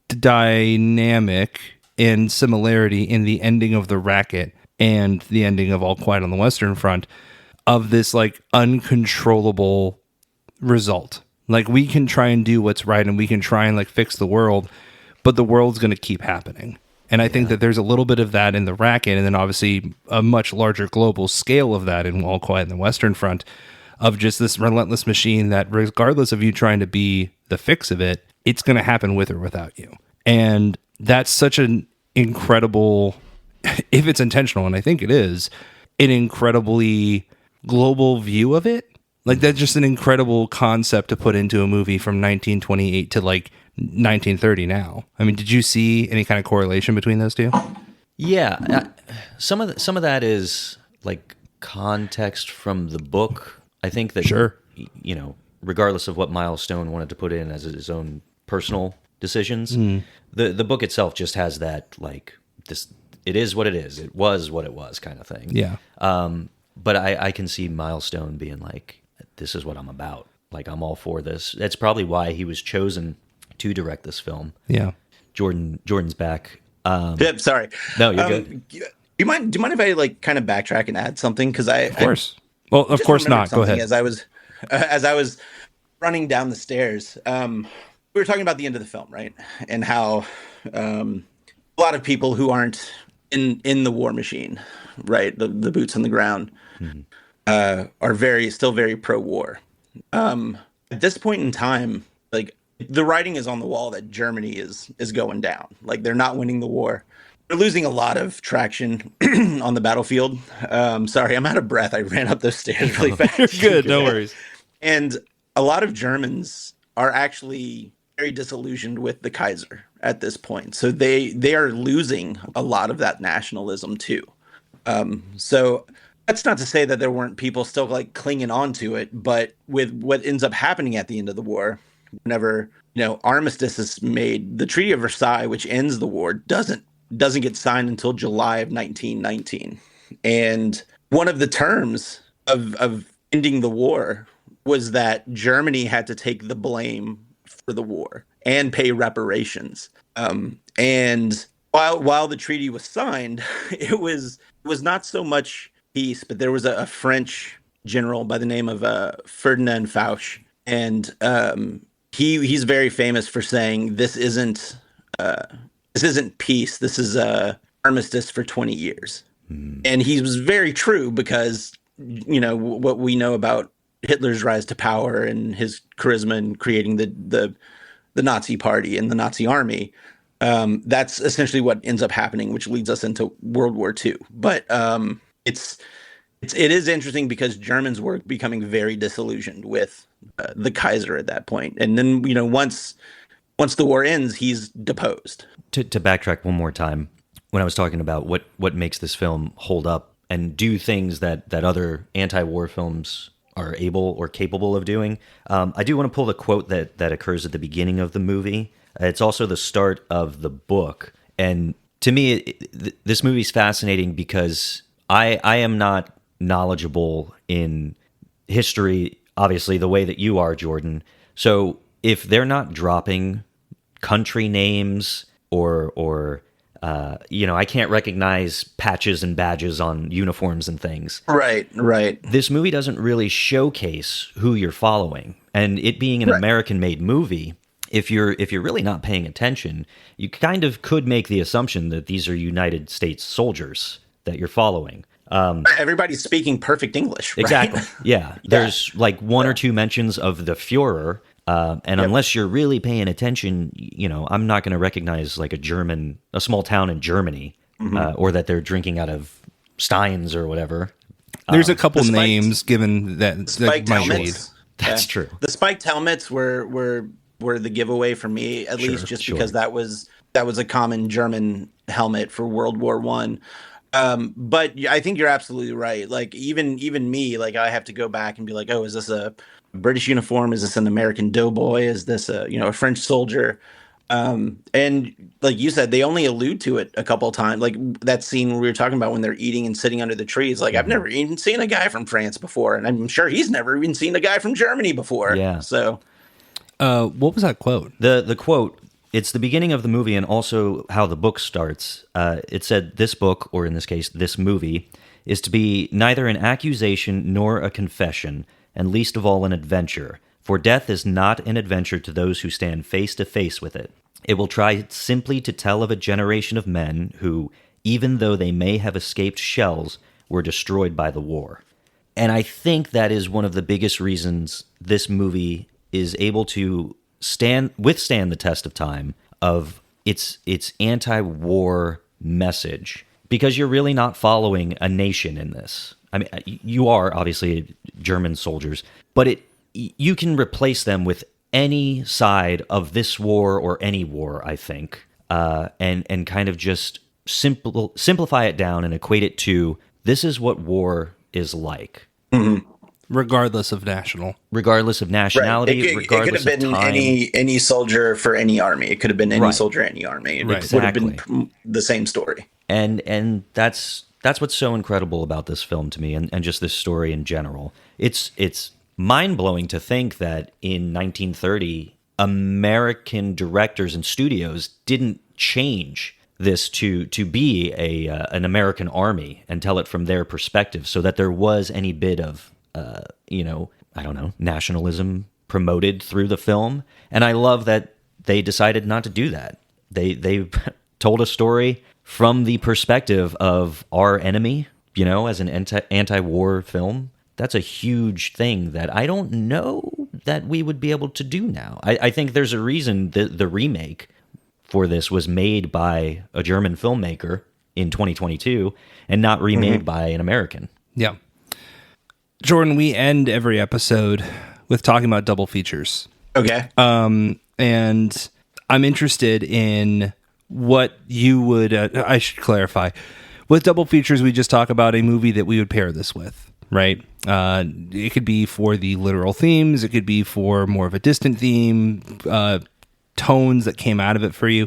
Speaker 2: dynamic and similarity in the ending of The Racket and the ending of All Quiet on the Western Front, of this like uncontrollable result. Like, we can try and do what's right and we can try and like fix the world, but the world's going to keep happening. And I think that there's a little bit of that in The Racket, and then obviously a much larger global scale of that in All Quiet on the Western Front, of just this relentless machine that regardless of you trying to be the fix of it, it's going to happen with or without you. And that's such an incredible, if it's intentional, and I think it is, an incredibly global view of it. Like, that's just an incredible concept to put into a movie from 1928 to like 1930 now. I mean, did you see any kind of correlation between those two?
Speaker 1: Yeah. Some of that is like context from the book. I think that,
Speaker 2: sure,
Speaker 1: regardless of what Miles Stone wanted to put in as his own personal decisions, the book itself just has that, like, this, it is what it is, it was what it was kind of thing.
Speaker 2: Yeah.
Speaker 1: But I can see Miles Stone being like, this is what I'm about. Like, I'm all for this. That's probably why he was chosen to direct this film.
Speaker 2: Yeah.
Speaker 1: Jordan's back.
Speaker 3: Sorry.
Speaker 1: No, you're good.
Speaker 3: Do you mind if I like kind of backtrack and add something? Because
Speaker 2: of course. Well, of course not. Go ahead.
Speaker 3: As I was running down the stairs, we were talking about the end of the film, right? And how a lot of people who aren't in the war machine, right, the boots on the ground, are still very pro-war. At this point in time, like, the writing is on the wall that Germany is going down. Like, they're not winning the war. They're losing a lot of traction on the battlefield. Sorry, I'm out of breath. I ran up those stairs really fast.
Speaker 2: You're good, no worries.
Speaker 3: And a lot of Germans are actually very disillusioned with the Kaiser at this point. So they are losing a lot of that nationalism too. So that's not to say that there weren't people still like clinging on to it, but with what ends up happening at the end of the war, whenever armistice is made, the Treaty of Versailles, which ends the war, doesn't get signed until July of 1919. And one of the terms of ending the war was that Germany had to take the blame for the war and pay reparations. And while the treaty was signed, it was not so much peace, but there was a French general by the name of Ferdinand Foch, and he's very famous for saying, this isn't peace, this is a armistice for 20 years. And he was very true, because what we know about Hitler's rise to power and his charisma in creating the Nazi party and the Nazi army. That's essentially what ends up happening, which leads us into World War II. But it is interesting because Germans were becoming very disillusioned with the Kaiser at that point, and then once the war ends, he's deposed.
Speaker 1: To backtrack one more time, when I was talking about what makes this film hold up and do things that other anti-war films are able or capable of doing, I do want to pull the quote that occurs at the beginning of the movie. It's also the start of the book, and to me, this movie's fascinating because I am not knowledgeable in history, obviously, the way that you are, Jordan. So if they're not dropping country names or I can't recognize patches and badges on uniforms and things.
Speaker 3: Right.
Speaker 1: This movie doesn't really showcase who you're following, and it being an American-made movie, if you're really not paying attention, you kind of could make the assumption that these are United States soldiers that you're following.
Speaker 3: Everybody's speaking perfect English, right?
Speaker 1: Exactly. Yeah. There's like one or two mentions of the Führer, and unless you're really paying attention, I'm not going to recognize like a small town in Germany, or that they're drinking out of steins or whatever.
Speaker 2: There's a couple names given that
Speaker 3: spiked
Speaker 2: might
Speaker 3: helmets.
Speaker 1: That's true.
Speaker 3: The spiked helmets were the giveaway for me, at least, just because that was a common German helmet for World War One. But I think you're absolutely right. Like even me, like I have to go back and be like, oh, is this a British uniform? Is this an American doughboy? Is this a French soldier? And like you said, they only allude to it a couple of times. Like that scene we were talking about when they're eating and sitting under the trees. Like I've never even seen a guy from France before, and I'm sure he's never even seen a guy from Germany before.
Speaker 1: Yeah.
Speaker 3: So,
Speaker 2: what was that quote?
Speaker 1: The quote. It's the beginning of the movie and also how the book starts. It said, this book, or in this case, this movie, is to be neither an accusation nor a confession, and least of all an adventure. For death is not an adventure to those who stand face to face with it. It will try simply to tell of a generation of men who, even though they may have escaped shells, were destroyed by the war. And I think that is one of the biggest reasons this movie is able to withstand the test of time of its anti-war message, because you're really not following a nation in this. I mean, you are obviously German soldiers, but you can replace them with any side of this war or any war, I think, and kind of just simplify it down and equate it to this is what war is like.
Speaker 3: Mm-hmm.
Speaker 2: Regardless of nationality,
Speaker 3: right. It could have been any soldier for any army. It could have been any soldier, any army. It would have been the same story.
Speaker 1: And that's what's so incredible about this film to me, and just this story in general. It's mind-blowing to think that in 1930, American directors and studios didn't change this to be an American army and tell it from their perspective, so that there was any bit of I don't know, nationalism promoted through the film. And I love that they decided not to do that. They told a story from the perspective of our enemy, as an anti-war film. That's a huge thing that I don't know that we would be able to do now. I think there's a reason that the remake for this was made by a German filmmaker in 2022 and not remade by an American.
Speaker 2: Yeah. Jordan, we end every episode with talking about double features.
Speaker 3: Okay.
Speaker 2: And I'm interested in what you would, I should clarify. With double features, we just talk about a movie that we would pair this with, right? It could be for the literal themes. It could be for more of a distant theme, tones that came out of it for you.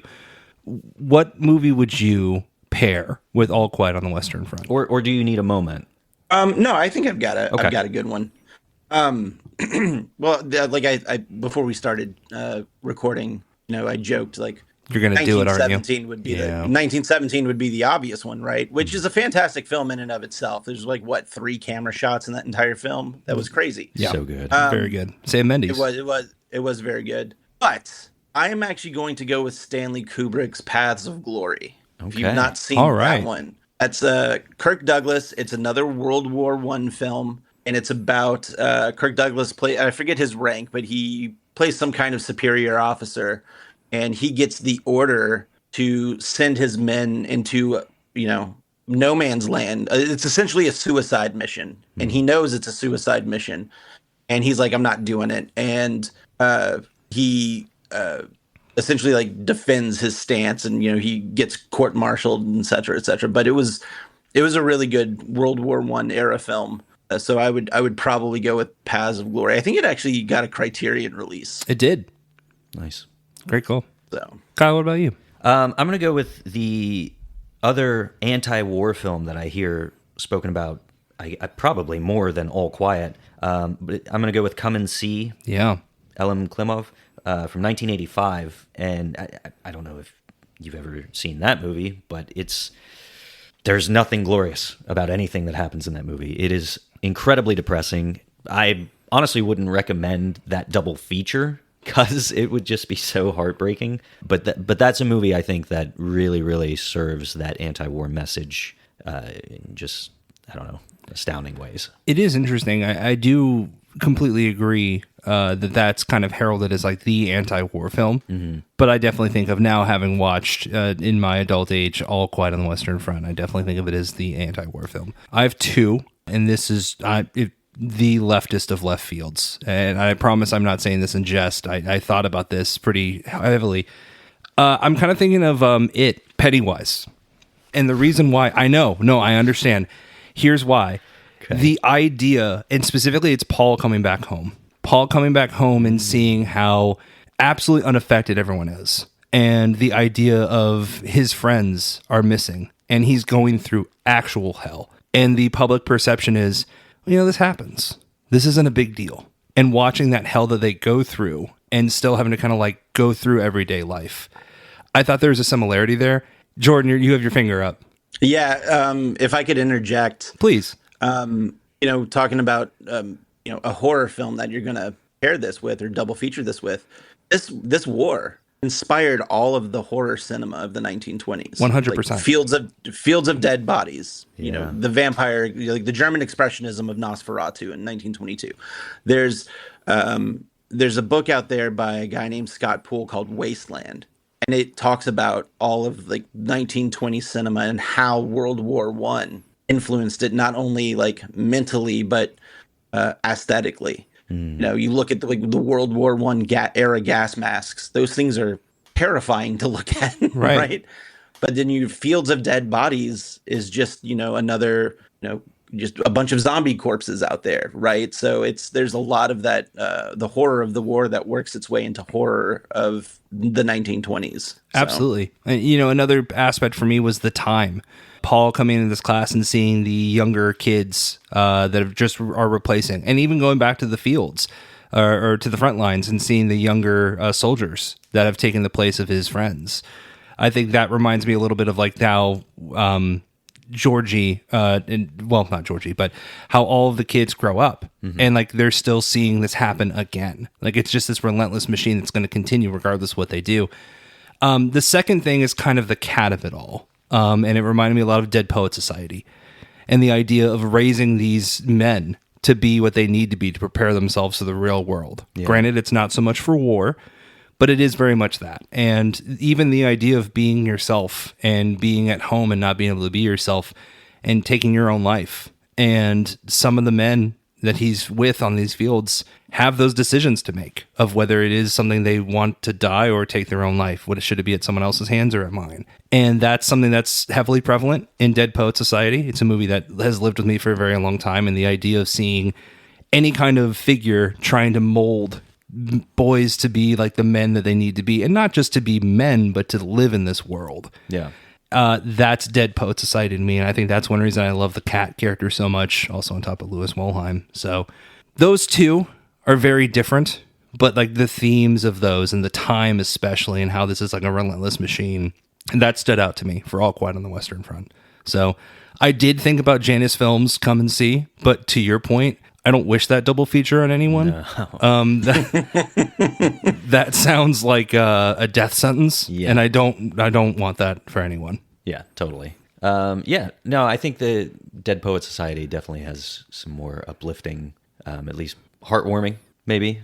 Speaker 2: What movie would you pair with All Quiet on the Western Front?
Speaker 1: Or do you need a moment?
Speaker 3: No, I think I've got a good one. Well, like I before we started recording, I joked like
Speaker 2: you're going to do it, aren't you?
Speaker 3: 1917 would be the obvious one, right? Which is a fantastic film in and of itself. There's like 3 camera shots in that entire film. That was crazy.
Speaker 1: Yeah, so good,
Speaker 2: very good. Sam Mendes.
Speaker 3: It was very good. But I am actually going to go with Stanley Kubrick's Paths of Glory. Okay. If you've not seen that one. That's Kirk Douglas. It's another World War I film. and it's about Kirk Douglas I forget his rank, but he plays some kind of superior officer, and he gets the order to send his men into, no man's land. It's essentially a suicide mission, and he knows it's a suicide mission, and he's like, I'm not doing it. And he essentially like defends his stance, and he gets court-martialed, et cetera, et cetera. But it was a really good World War I era film. So I would probably go with Paths of Glory. I think it actually got a Criterion release.
Speaker 2: It did.
Speaker 1: Nice.
Speaker 2: Great call.
Speaker 3: So,
Speaker 2: Kyle, what about you?
Speaker 1: I'm going to go with the other anti-war film that I hear spoken about, I probably more than All Quiet. But I'm going to go with Come and See.
Speaker 2: Yeah.
Speaker 1: Elem Klimov from 1985. And I don't know if you've ever seen that movie, but there's nothing glorious about anything that happens in that movie. It is incredibly depressing. I honestly wouldn't recommend that double feature because it would just be so heartbreaking. But that's a movie I think that really, really serves that anti-war message in just, I don't know, astounding ways.
Speaker 2: It is interesting. I do completely agree that's kind of heralded as like the anti-war film. Mm-hmm. But I definitely think of now having watched in my adult age All Quiet on the Western Front, I definitely think of it as the anti-war film. I have two, and this is the leftist of left fields. And I promise I'm not saying this in jest. I thought about this pretty heavily. I'm kind of thinking of Pennywise. And the reason why, I understand. Here's why. Okay. The idea, and specifically it's Paul coming back home. Paul coming back home and seeing how absolutely unaffected everyone is. And the idea of his friends are missing. And he's going through actual hell. And the public perception is, this happens. This isn't a big deal. And watching that hell that they go through and still having to kind of like go through everyday life. I thought there was a similarity there. Jordan, you have your finger up.
Speaker 3: Yeah. If I could interject.
Speaker 2: Please.
Speaker 3: Talking about, a horror film that you're going to pair this with or double feature this with, this war inspired all of the horror cinema of the 1920s.
Speaker 2: 100%.
Speaker 3: Like Fields of Dead Bodies, the vampire, like the German expressionism of Nosferatu in 1922. There's a book out there by a guy named Scott Poole called Wasteland. And it talks about all of like 1920 cinema and how World War I influenced it, not only like mentally, but aesthetically. You look at the World War I era gas masks; those things are terrifying to look at, right? But then Fields of Dead Bodies is just another just a bunch of zombie corpses out there, right? So there's a lot of that the horror of the war that works its way into horror of the 1920s. So.
Speaker 2: Absolutely, and another aspect for me was the time. Paul coming into this class and seeing the younger kids that are replacing, and even going back to the fields or to the front lines and seeing the younger soldiers that have taken the place of his friends. I think that reminds me a little bit of like how Georgie, not Georgie, but how all of the kids grow up and like they're still seeing this happen again. Like it's just this relentless machine that's going to continue regardless of what they do. The second thing is kind of the cat of it all. And it reminded me a lot of Dead Poet Society and the idea of raising these men to be what they need to be to prepare themselves for the real world. Yeah. Granted, it's not so much for war, but it is very much that. And even the idea of being yourself and being at home and not being able to be yourself and taking your own life. And some of the men that he's with on these fields have those decisions to make of whether it is something they want to die or take their own life. Should it be at someone else's hands or at mine? And that's something that's heavily prevalent in Dead Poet Society. It's a movie that has lived with me for a very long time. And the idea of seeing any kind of figure trying to mold boys to be like the men that they need to be, and not just to be men, but to live in this world.
Speaker 1: Yeah.
Speaker 2: That's Dead Poet Society to me, and I think that's one reason I love the cat character so much, also on top of Louis Wolheim. So those two are very different, but like the themes of those and the time especially, and how this is like a relentless machine, and that stood out to me for All Quiet on the Western Front. So I did think about Janus Films' Come and See, but to your point, I don't wish that double feature on anyone. No. That sounds like a death sentence, and I don't want that for anyone.
Speaker 1: Yeah, totally. Yeah, no, I think the Dead Poet Society definitely has some more uplifting, at least heartwarming, maybe.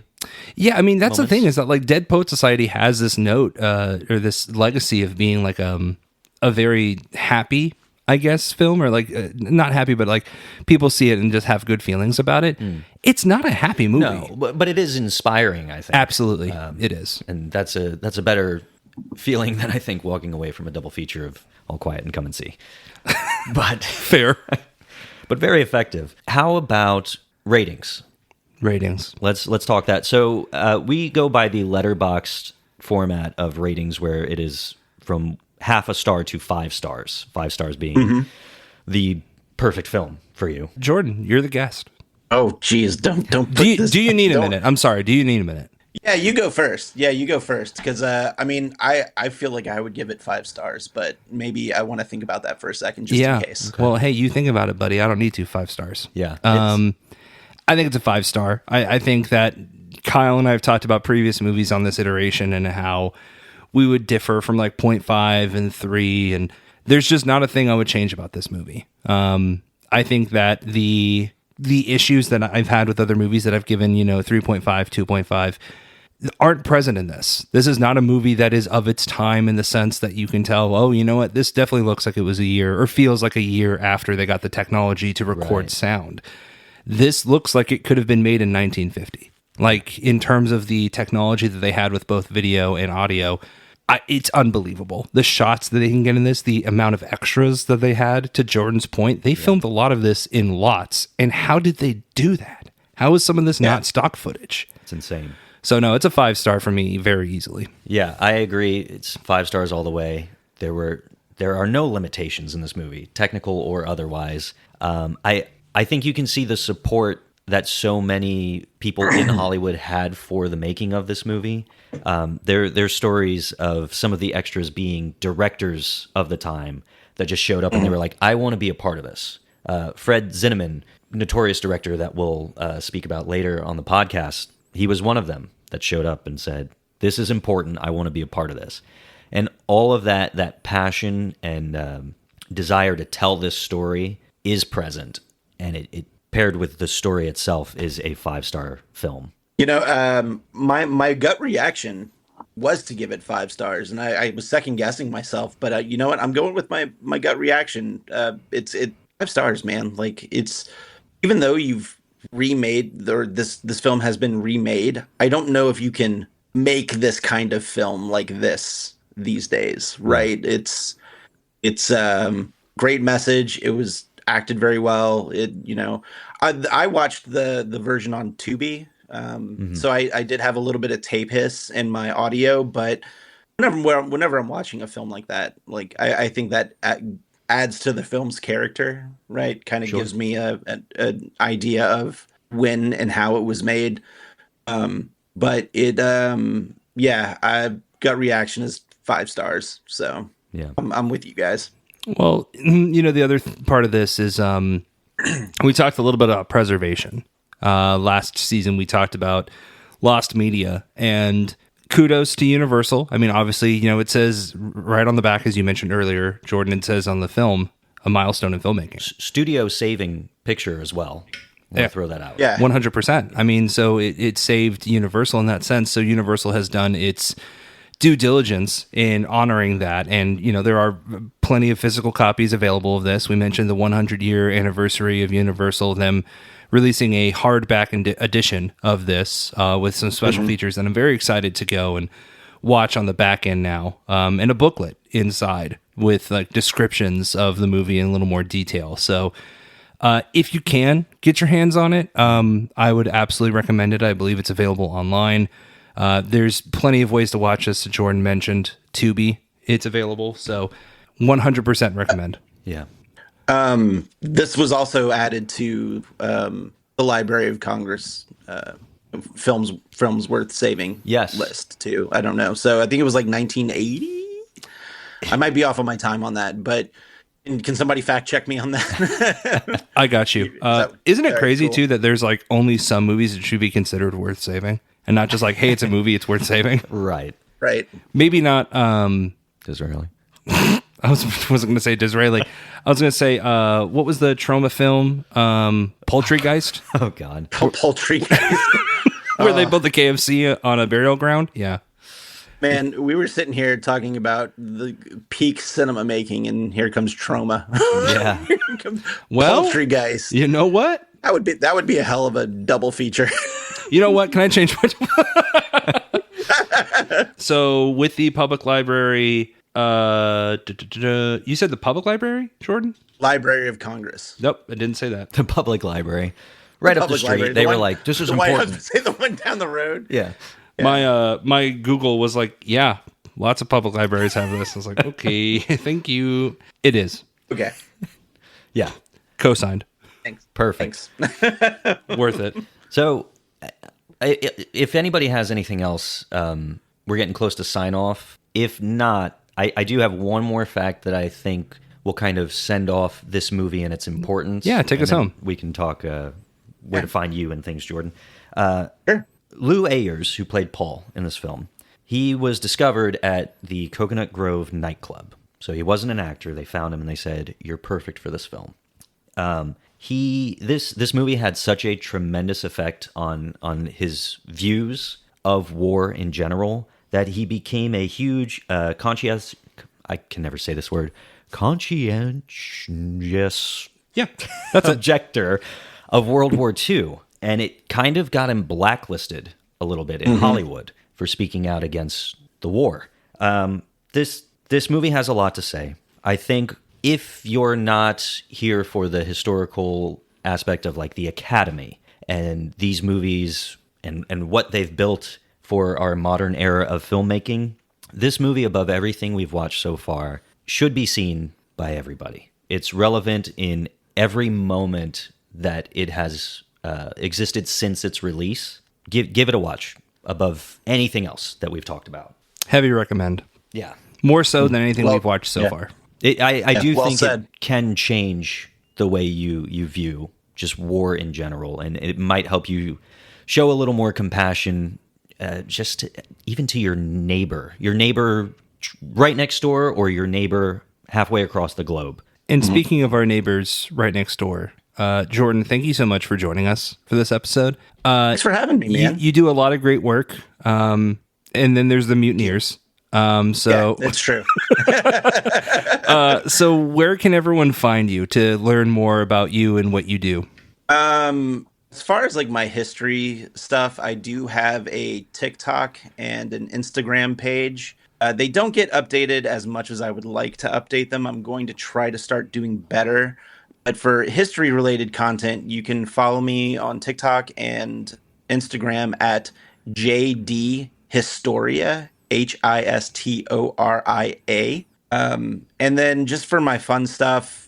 Speaker 2: Yeah, I mean, that's
Speaker 1: Moments.
Speaker 2: the thing is that like Dead Poet Society has this note or this legacy of being like a very happy, I guess, film, or like not happy, but like people see it and just have good feelings about it. It's not a happy movie.
Speaker 1: No, but it is inspiring, I think.
Speaker 2: Absolutely, it is.
Speaker 1: And that's a better feeling than I think walking away from a double feature of All Quiet and Come and See. But
Speaker 2: Fair.
Speaker 1: but very effective. How about ratings?
Speaker 2: Ratings.
Speaker 1: Let's talk that. So we go by the Letterboxd format of ratings, where it is from half a star to 5 stars. 5 stars being the perfect film for you.
Speaker 2: Jordan, you're the guest.
Speaker 3: Oh, geez, don't put
Speaker 2: Do you,
Speaker 3: this.
Speaker 2: do you need a
Speaker 3: don't-
Speaker 2: minute? I'm sorry. Do you need a minute?
Speaker 3: Yeah, you go first. Because I mean, I feel like I would give it 5 stars, but maybe I want to think about that for a second, just in case.
Speaker 2: Well, hey, you think about it, buddy. I don't need 5 stars.
Speaker 1: Yeah.
Speaker 2: I think it's a 5 star. I think that Kyle and I have talked about previous movies on this iteration and how we would differ from like 0.5 and 3. And there's just not a thing I would change about this movie. I think that the issues that I've had with other movies that I've given, 3.5, 2.5 aren't present in this. This is not a movie that is of its time in the sense that you can tell, oh, you know what? This definitely looks like it was a year or feels like a year after they got the technology to record sound. This looks like it could have been made in 1950. Like in terms of the technology that they had with both video and audio, it's unbelievable. The shots that they can get in this, the amount of extras that they had, to Jordan's point, they filmed a lot of this in lots. And how did they do that? How is some of this not stock footage?
Speaker 1: It's insane.
Speaker 2: So no, it's a 5 star for me very easily.
Speaker 1: Yeah, I agree. It's 5 stars all the way. There are no limitations in this movie, technical or otherwise. I think you can see the support that so many people in Hollywood had for the making of this movie. There's stories of some of the extras being directors of the time that just showed up and they were like, I want to be a part of this. Fred Zinnemann, notorious director that we'll speak about later on the podcast, he was one of them that showed up and said, this is important. I want to be a part of this. And all of that passion and desire to tell this story is present. And it paired with the story itself is a 5-star film.
Speaker 3: My gut reaction was to give it 5 stars, and I was second guessing myself, but you know what? I'm going with my gut reaction. It's 5 stars, man. Like, it's, even though you've remade, or this film has been remade, I don't know if you can make this kind of film like this these days, right? It's great message. It was acted very well. I watched the version on Tubi, so I did have a little bit of tape hiss in my audio, but whenever I'm watching a film like that, like I think that adds to the film's character, right? Kind of gives me an idea of when and how it was made. But it, gut reaction is 5 stars. So
Speaker 1: Yeah,
Speaker 3: I'm with you guys.
Speaker 2: Well, the other part of this is we talked a little bit about preservation. Last season, we talked about lost media, and kudos to Universal. I mean, obviously, it says right on the back, as you mentioned earlier, Jordan, it says on the film, a milestone in filmmaking.
Speaker 1: studio saving picture as well. I'll throw that out.
Speaker 3: Yeah.
Speaker 2: 100%. I mean, so it saved Universal in that sense. So Universal has done its due diligence in honoring that. And, there are plenty of physical copies available of this. We mentioned the 100-year anniversary of Universal, them releasing a hardback edition of this with some special features. And I'm very excited to go and watch on the back end now, and a booklet inside with like descriptions of the movie in a little more detail. So if you can get your hands on it, I would absolutely recommend it. I believe it's available online. There's plenty of ways to watch this. Jordan mentioned Tubi. It's available. So 100% recommend.
Speaker 1: Yeah.
Speaker 3: This was also added to the Library of Congress films worth saving list too. I don't know. So I think it was like 1980. I might be off on my time on that, but can somebody fact check me on that?
Speaker 2: I got you. Isn't it crazy too that there's like only some movies that should be considered worth saving, and not just like, hey, it's a movie, it's worth saving.
Speaker 1: Right.
Speaker 3: Right.
Speaker 2: Maybe not.
Speaker 1: Disraeli.
Speaker 2: wasn't going to say Disraeli. I was going to say, what was the trauma film? Poultrygeist?
Speaker 1: Oh, God.
Speaker 3: Poultry.
Speaker 2: Where they built the KFC on a burial ground? Yeah.
Speaker 3: Man, we were sitting here talking about the peak cinema making, and here comes trauma.
Speaker 1: Yeah.
Speaker 2: Well,
Speaker 3: Poultrygeist.
Speaker 2: you know what?
Speaker 3: That would be a hell of a double feature.
Speaker 2: You know what? Can I change my... So with the public library, you said the public library, Jordan?
Speaker 3: Library of Congress.
Speaker 2: Nope, I didn't say that.
Speaker 1: The public library. Right up the
Speaker 3: Public
Speaker 1: street.
Speaker 3: library.
Speaker 1: They
Speaker 3: The
Speaker 1: were
Speaker 3: one-
Speaker 1: like, this is
Speaker 3: the one- I was
Speaker 1: important.
Speaker 3: gonna say the one down the road.
Speaker 1: Yeah.
Speaker 2: My Google was like, yeah, lots of public libraries have this. I was like, okay, thank you. It is.
Speaker 3: Okay.
Speaker 1: Yeah.
Speaker 2: Co-signed.
Speaker 3: Thanks.
Speaker 1: Perfect.
Speaker 3: Thanks.
Speaker 2: Worth it.
Speaker 1: So, if anybody has anything else, we're getting close to sign off. If not, I do have one more fact that I think will kind of send off this movie and its importance.
Speaker 2: Yeah, take
Speaker 1: and
Speaker 2: us
Speaker 1: then
Speaker 2: home.
Speaker 1: We can talk where to find you and things, Jordan.
Speaker 3: Sure.
Speaker 1: Lou Ayers, who played Paul in this film, he was discovered at the Coconut Grove nightclub. So he wasn't an actor. They found him and they said, "You're perfect for this film." This movie had such a tremendous effect on his views of war in general that he became a huge I can never say this word, conscientious
Speaker 2: Yeah, that's it.
Speaker 1: objector of World War II, and it kind of got him blacklisted a little bit in Hollywood for speaking out against the war. This movie has a lot to say. I think if you're not here for the historical aspect of like the Academy and these movies and what they've built for our modern era of filmmaking, this movie, above everything we've watched so far, should be seen by everybody. It's relevant in every moment that it has existed since its release. Give it a watch above anything else that we've talked about.
Speaker 2: Heavy recommend.
Speaker 1: Yeah.
Speaker 2: More so than anything
Speaker 3: Well,
Speaker 2: we've watched so
Speaker 3: yeah.
Speaker 2: far.
Speaker 1: I do
Speaker 3: well
Speaker 1: think
Speaker 3: said.
Speaker 1: it can change the way you view just war in general, and it might help you show a little more compassion, even to your neighbor right next door, or your neighbor halfway across the globe.
Speaker 2: And speaking of our neighbors right next door, Jordan, thank you so much for joining us for this episode.
Speaker 3: Thanks for having me, man.
Speaker 2: You do a lot of great work. And then there's the Mutineers.
Speaker 3: Yeah, it's true.
Speaker 2: So where can everyone find you to learn more about you and what you do?
Speaker 3: As far as like my history stuff, I do have a TikTok and an Instagram page. They don't get updated as much as I would like to update them. I'm going to try to start doing better. But for history related content, you can follow me on TikTok and Instagram at JD Historia, Historia. And then just for my fun stuff,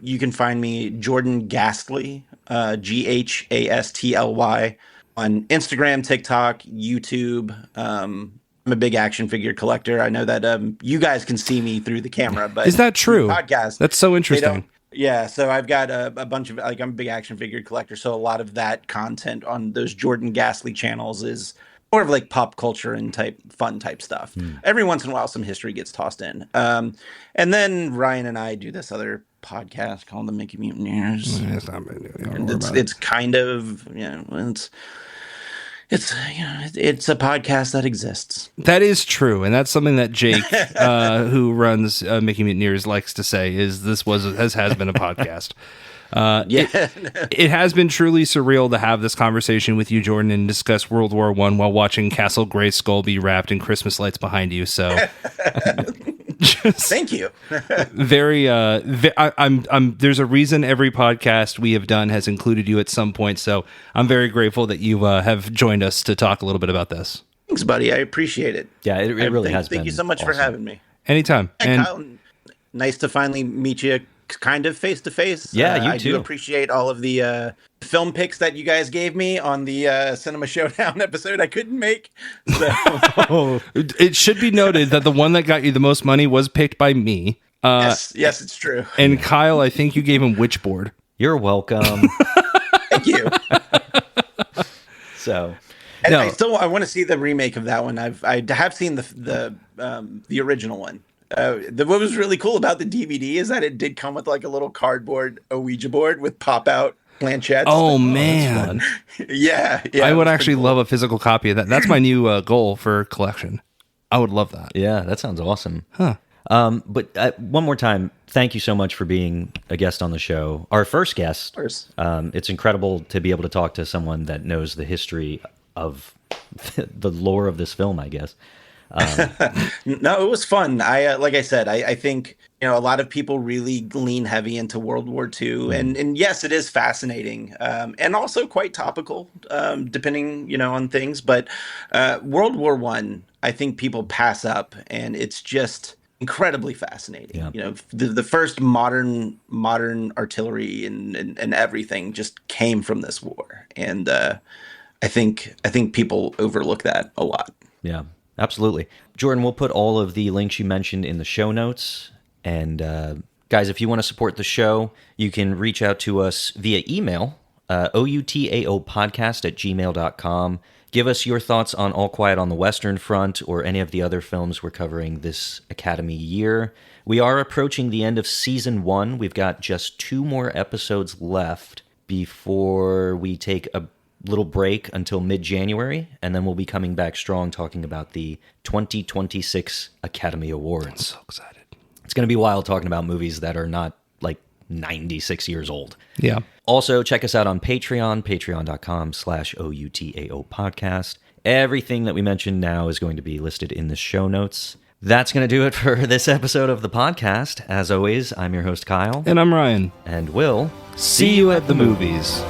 Speaker 3: you can find me Jordan Ghastly, Ghastly, on Instagram, TikTok, YouTube. I'm a big action figure collector. I know that you guys can see me through the camera, but
Speaker 2: Is that true?
Speaker 3: Podcast.
Speaker 2: That's so
Speaker 3: They
Speaker 2: interesting.
Speaker 3: don't. Yeah, so I've got a bunch of like I'm a big action figure collector, so a lot of that content on those Jordan Ghastly channels is more of like pop culture and fun type stuff. Every once in a while, some history gets tossed in. And then Ryan and I do this other podcast called the Mickey Mutineers. And it's kind of it's a podcast that exists.
Speaker 2: That is true, and that's something that Jake, who runs Mickey Mutineers, likes to say. Is this has been a podcast? It has been truly surreal to have this conversation with you, Jordan, and discuss World War I while watching Castle Grayskull be wrapped in Christmas lights behind you. So,
Speaker 3: Thank you.
Speaker 2: very. There's a reason every podcast we have done has included you at some point. So I'm very grateful that you have joined us to talk a little bit about this.
Speaker 3: Thanks, buddy. I appreciate it.
Speaker 1: Yeah, it really has been.
Speaker 3: Thank you so much for
Speaker 1: awesome.
Speaker 3: having me.
Speaker 2: Anytime.
Speaker 3: Hey,
Speaker 2: And
Speaker 3: Kyle, nice to finally meet you kind of face to face.
Speaker 1: Yeah, you
Speaker 3: I
Speaker 1: too.
Speaker 3: do appreciate all of the film picks that you guys gave me on the Cinema Showdown episode I couldn't make. So,
Speaker 2: it should be noted that the one that got you the most money was picked by me.
Speaker 3: yes, it's true.
Speaker 2: And Kyle, I think you gave him Witchboard.
Speaker 1: You're welcome.
Speaker 3: Thank you.
Speaker 1: So,
Speaker 3: And
Speaker 2: No.
Speaker 3: I want to see the remake of that one. I have seen the original one. What was really cool about the DVD is that it did come with like a little cardboard Ouija board with pop-out planchettes.
Speaker 2: Oh, man.
Speaker 3: Yeah.
Speaker 2: I would actually love a physical copy of that. That's my new goal for collection. I would love that.
Speaker 1: Yeah, that sounds awesome.
Speaker 2: Huh.
Speaker 1: But one more time, thank you so much for being a guest on the show. Our first guest.
Speaker 3: Of course.
Speaker 1: It's incredible to be able to talk to someone that knows the history of the lore of this film, I guess.
Speaker 3: No, it was fun. Like I said, I think, a lot of people really lean heavy into World War II, and yes, it is fascinating, and also quite topical, depending, on things. But World War I think people pass up, and it's just incredibly fascinating.
Speaker 1: Yeah.
Speaker 3: The first modern artillery and everything just came from this war, and I think people overlook that a lot.
Speaker 1: Yeah. Absolutely. Jordan, we'll put all of the links you mentioned in the show notes. And guys, if you want to support the show, you can reach out to us via email, outapodcast@gmail.com. Give us your thoughts on All Quiet on the Western Front or any of the other films we're covering this Academy year. We are approaching the end of season 1. We've got just 2 more episodes left before we take a little break until mid-January, and then we'll be coming back strong talking about the 2026 Academy Awards.
Speaker 2: I'm so excited.
Speaker 1: It's going to be wild talking about movies that are not like 96 years old.
Speaker 2: Yeah.
Speaker 1: Also, check us out on Patreon, patreon.com/OUTAO podcast. Everything that we mentioned now is going to be listed in the show notes. That's going to do it for this episode of the podcast. As always, I'm your host, Kyle.
Speaker 2: And I'm Ryan.
Speaker 1: And we'll
Speaker 2: See you at the movies.